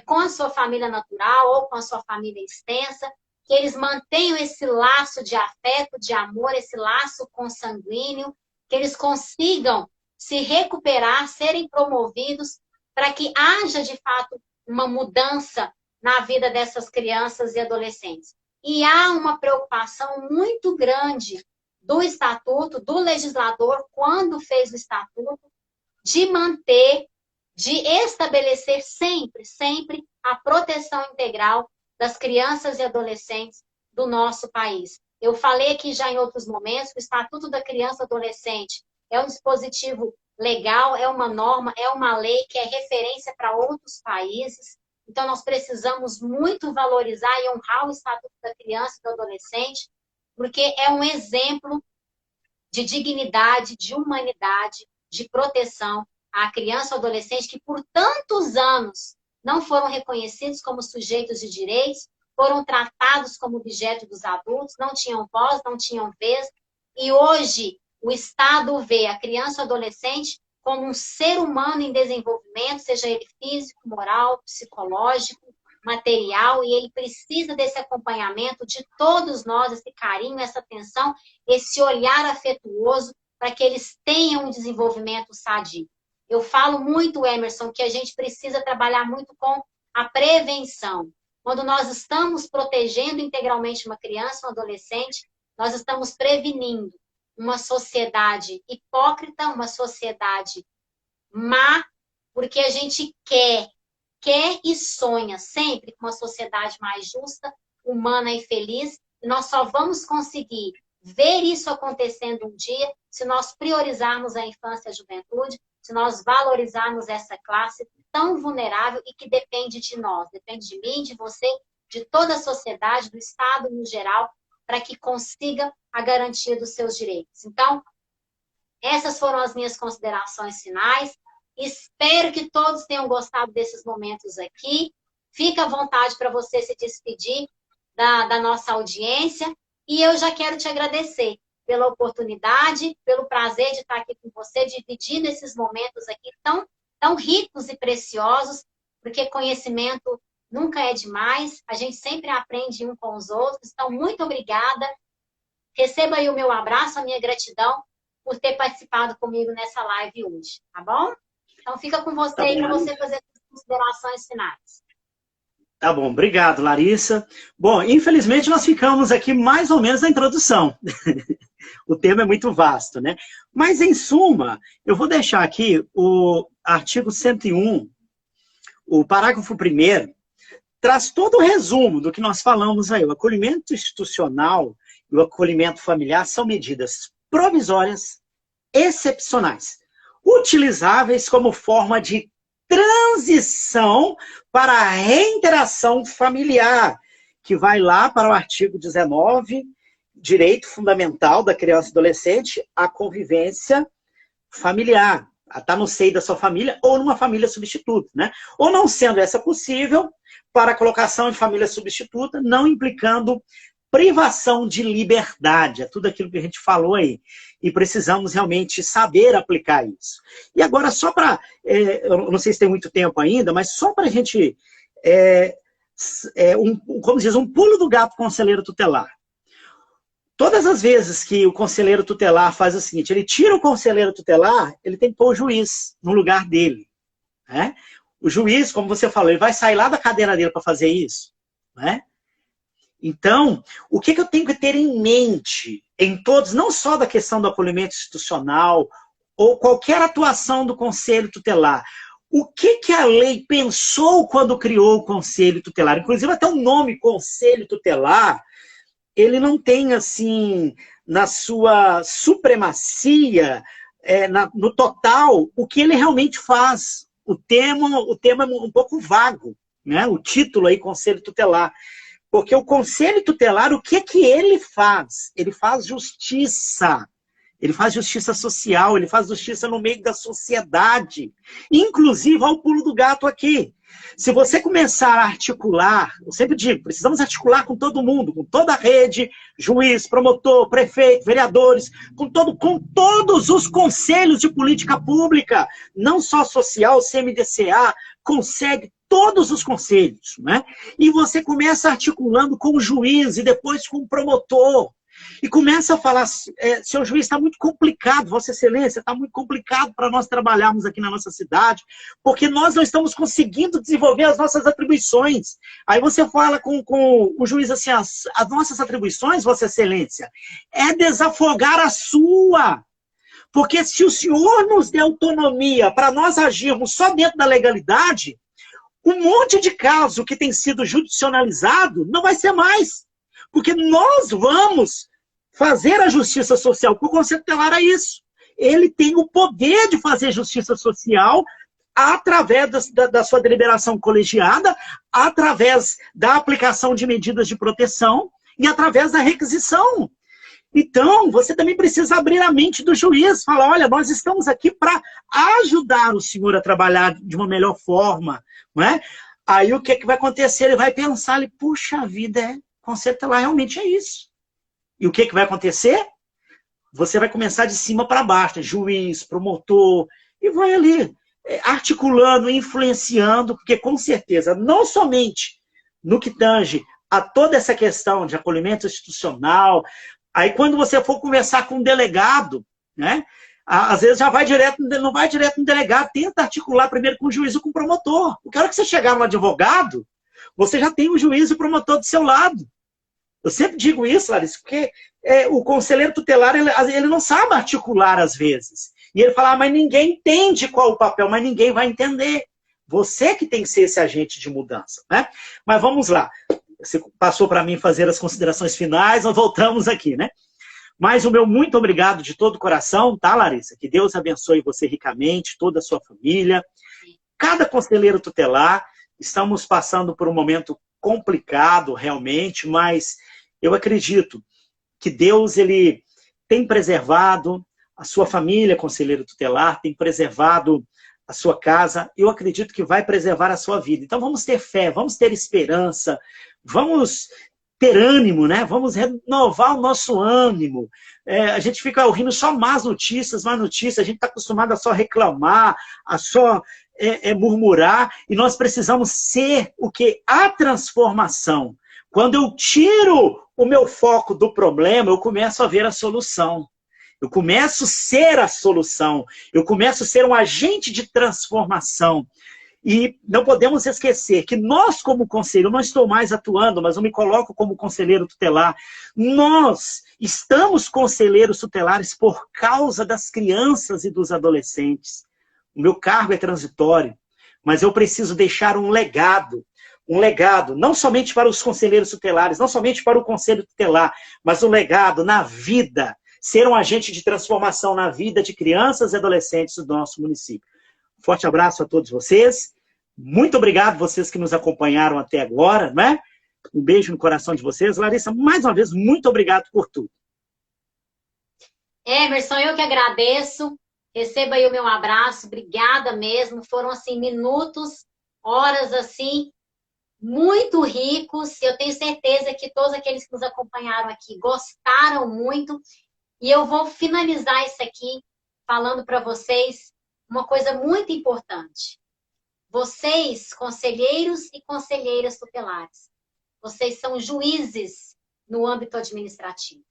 com a sua família natural ou com a sua família extensa, que eles mantenham esse laço de afeto, de amor, esse laço consanguíneo, que eles consigam se recuperar, serem promovidos, para que haja, de fato, uma mudança na vida dessas crianças e adolescentes. E há uma preocupação muito grande do Estatuto, do legislador, quando fez o Estatuto, de manter, de estabelecer sempre, sempre a proteção integral das crianças e adolescentes do nosso país. Eu falei aqui já em outros momentos, o Estatuto da Criança e Adolescente é um dispositivo legal, é uma norma, é uma lei que é referência para outros países. Então, nós precisamos muito valorizar e honrar o Estatuto da Criança e do Adolescente, porque é um exemplo de dignidade, de humanidade, de proteção à criança e adolescente que por tantos anos não foram reconhecidos como sujeitos de direitos, foram tratados como objeto dos adultos, não tinham voz, não tinham vez, e hoje o Estado vê a criança e adolescente como um ser humano em desenvolvimento, seja ele físico, moral, psicológico, material, e ele precisa desse acompanhamento de todos nós, esse carinho, essa atenção, esse olhar afetuoso, para que eles tenham um desenvolvimento sadio. Eu falo muito, Emerson, que a gente precisa trabalhar muito com a prevenção. Quando nós estamos protegendo integralmente uma criança, um adolescente, nós estamos prevenindo uma sociedade hipócrita, uma sociedade má, porque a gente quer e sonha sempre com uma sociedade mais justa, humana e feliz. E nós só vamos conseguir ver isso acontecendo um dia se nós priorizarmos a infância e a juventude, se nós valorizarmos essa classe tão vulnerável e que depende de nós, depende de mim, de você, de toda a sociedade, do Estado no geral, para que consiga a garantia dos seus direitos. Então, essas foram as minhas considerações finais. Espero que todos tenham gostado desses momentos aqui. Fica à vontade para você se despedir da nossa audiência. E eu já quero te agradecer pela oportunidade, pelo prazer de estar aqui com você, dividindo esses momentos aqui tão ricos e preciosos, porque conhecimento nunca é demais, a gente sempre aprende um com os outros. Então, muito obrigada. Receba aí o meu abraço, a minha gratidão por ter participado comigo nessa live hoje, tá bom? Então, fica com você aí para você fazer as considerações finais. Tá bom, obrigado, Larissa. Bom, infelizmente nós ficamos aqui mais ou menos na introdução. O tema é muito vasto, né? Mas, em suma, eu vou deixar aqui o artigo 101, o parágrafo 1º, traz todo o resumo do que nós falamos aí. O acolhimento institucional e o acolhimento familiar são medidas provisórias, excepcionais, utilizáveis como forma de transição para a reinteração familiar, que vai lá para o artigo 19, direito fundamental da criança e adolescente, a convivência familiar. Está no seio da sua família ou numa família substituta, né? Ou não sendo essa possível, para a colocação em família substituta, não implicando privação de liberdade. É tudo aquilo que a gente falou aí. E precisamos realmente saber aplicar isso. E agora, só para... eu não sei se tem muito tempo ainda, mas só para a gente... como diz, um pulo do gato conselheiro tutelar. Todas as vezes que o conselheiro tutelar faz o seguinte, ele tira o conselheiro tutelar, ele tem que pôr o juiz no lugar dele, né? O juiz, como você falou, ele vai sair lá da cadeira dele para fazer isso, né? Então, o que eu tenho que ter em mente, em todos, não só da questão do acolhimento institucional, ou qualquer atuação do conselho tutelar, o que a lei pensou quando criou o conselho tutelar? Inclusive até o nome conselho tutelar, ele não tem, assim, na sua supremacia, no total, o que ele realmente faz. O tema é um pouco vago, né? O título aí, Conselho Tutelar. Porque o Conselho Tutelar, o que que ele faz? Ele faz justiça. Ele faz justiça social, ele faz justiça no meio da sociedade. Inclusive, ao pulo do gato aqui. Se você começar a articular, eu sempre digo, precisamos articular com todo mundo, com toda a rede, juiz, promotor, prefeito, vereadores, com todos os conselhos de política pública, não só social, CMDCA, consegue todos os conselhos, né? E você começa articulando com o juiz e depois com o promotor. E começa a falar, seu juiz, está muito complicado, Vossa Excelência, está muito complicado para nós trabalharmos aqui na nossa cidade, porque nós não estamos conseguindo desenvolver as nossas atribuições. Aí você fala com o juiz assim, as nossas atribuições, Vossa Excelência, é desafogar a sua. Porque se o senhor nos der autonomia para nós agirmos só dentro da legalidade, um monte de caso que tem sido judicializado não vai ser mais. Porque nós vamos fazer a justiça social, porque o Conselho Tutelar é isso. Ele tem o poder de fazer justiça social através da sua deliberação colegiada, através da aplicação de medidas de proteção e através da requisição. Então, você também precisa abrir a mente do juiz, falar, olha, nós estamos aqui para ajudar o senhor a trabalhar de uma melhor forma, não é? Aí o que, que vai acontecer? Ele vai pensar, ele, puxa vida, Conselho Tutelar realmente é isso. E o que, que vai acontecer? Você vai começar de cima para baixo, juiz, promotor, e vai ali articulando, influenciando, porque com certeza, não somente no que tange a toda essa questão de acolhimento institucional, aí quando você for conversar com um delegado, né, às vezes já vai direto, não vai direto no delegado, tenta articular primeiro com o juiz ou com o promotor. Porque a hora que você chegar no advogado, você já tem o juiz e o promotor do seu lado. Eu sempre digo isso, Larissa, porque o conselheiro tutelar, ele não sabe articular às vezes. E ele fala, mas ninguém entende qual o papel, mas ninguém vai entender. Você que tem que ser esse agente de mudança, né? Mas vamos lá. Você passou para mim fazer as considerações finais, nós voltamos aqui, né? Mas o meu muito obrigado de todo o coração, tá, Larissa? Que Deus abençoe você ricamente, toda a sua família. Cada conselheiro tutelar, estamos passando por um momento complicado, realmente, mas eu acredito que Deus, ele tem preservado a sua família, conselheiro tutelar, tem preservado a sua casa, eu acredito que vai preservar a sua vida. Então vamos ter fé, vamos ter esperança, vamos ter ânimo, né? Vamos renovar o nosso ânimo. A gente fica ouvindo só más notícias, a gente está acostumado a só reclamar, a só murmurar, e nós precisamos ser o que? A transformação. Quando eu tiro o meu foco do problema, eu começo a ver a solução. Eu começo a ser a solução. Eu começo a ser um agente de transformação. E não podemos esquecer que nós, como conselheiro, eu não estou mais atuando, mas eu me coloco como conselheiro tutelar. Nós estamos conselheiros tutelares por causa das crianças e dos adolescentes. O meu cargo é transitório, mas eu preciso deixar um legado, não somente para os conselheiros tutelares, não somente para o conselho tutelar, mas um legado na vida, ser um agente de transformação na vida de crianças e adolescentes do nosso município. Forte abraço a todos vocês. Muito obrigado vocês que nos acompanharam até agora, né? Um beijo no coração de vocês. Larissa, mais uma vez, muito obrigado por tudo. Emerson, eu que agradeço. Receba aí o meu abraço. Obrigada mesmo. Foram, assim, minutos, horas, assim, muito ricos. Eu tenho certeza que todos aqueles que nos acompanharam aqui gostaram muito. E eu vou finalizar isso aqui falando para vocês uma coisa muito importante. Vocês, conselheiros e conselheiras tutelares, vocês são juízes no âmbito administrativo.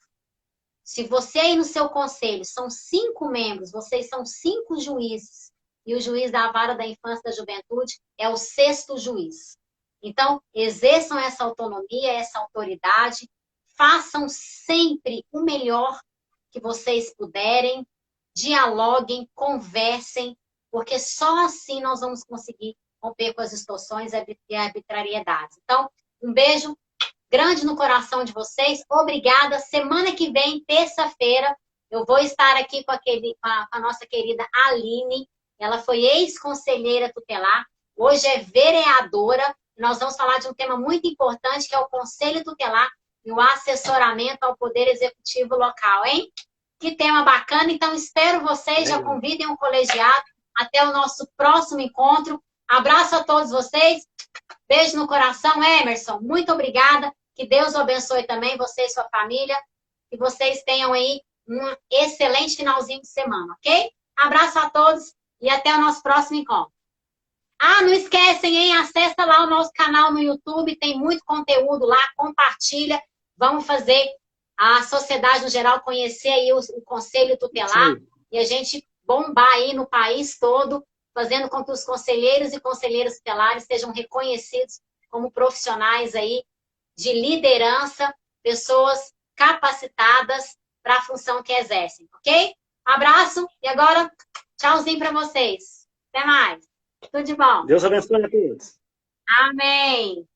Se você aí no seu conselho são 5 membros, vocês são 5 juízes, e o juiz da vara da infância e da juventude é o 6º juiz. Então, exerçam essa autonomia, essa autoridade, façam sempre o melhor que vocês puderem, dialoguem, conversem, porque só assim nós vamos conseguir romper com as distorções e arbitrariedades. Então, um beijo grande no coração de vocês. Obrigada. Semana que vem, terça-feira, eu vou estar aqui com a nossa querida Aline. Ela foi ex-conselheira tutelar, hoje é vereadora. Nós vamos falar de um tema muito importante, que é o Conselho Tutelar e o assessoramento ao Poder Executivo local, hein? Que tema bacana. Então, espero vocês, já convidem um colegiado. Até o nosso próximo encontro. Abraço a todos vocês. Beijo no coração, Emerson. Muito obrigada. Que Deus o abençoe também, você e sua família. Que vocês tenham aí um excelente finalzinho de semana, ok? Abraço a todos e até o nosso próximo encontro. Ah, não esquecem, hein? Acessa lá o nosso canal no YouTube, tem muito conteúdo lá, compartilha. Vamos fazer a sociedade no geral conhecer aí o Conselho Tutelar e a gente bombar aí no país todo, fazendo com que os conselheiros e conselheiras tutelares sejam reconhecidos como profissionais aí de liderança, pessoas capacitadas para a função que exercem, ok? Abraço e agora, tchauzinho para vocês. Até mais. Tudo de bom. Deus abençoe a todos. Amém.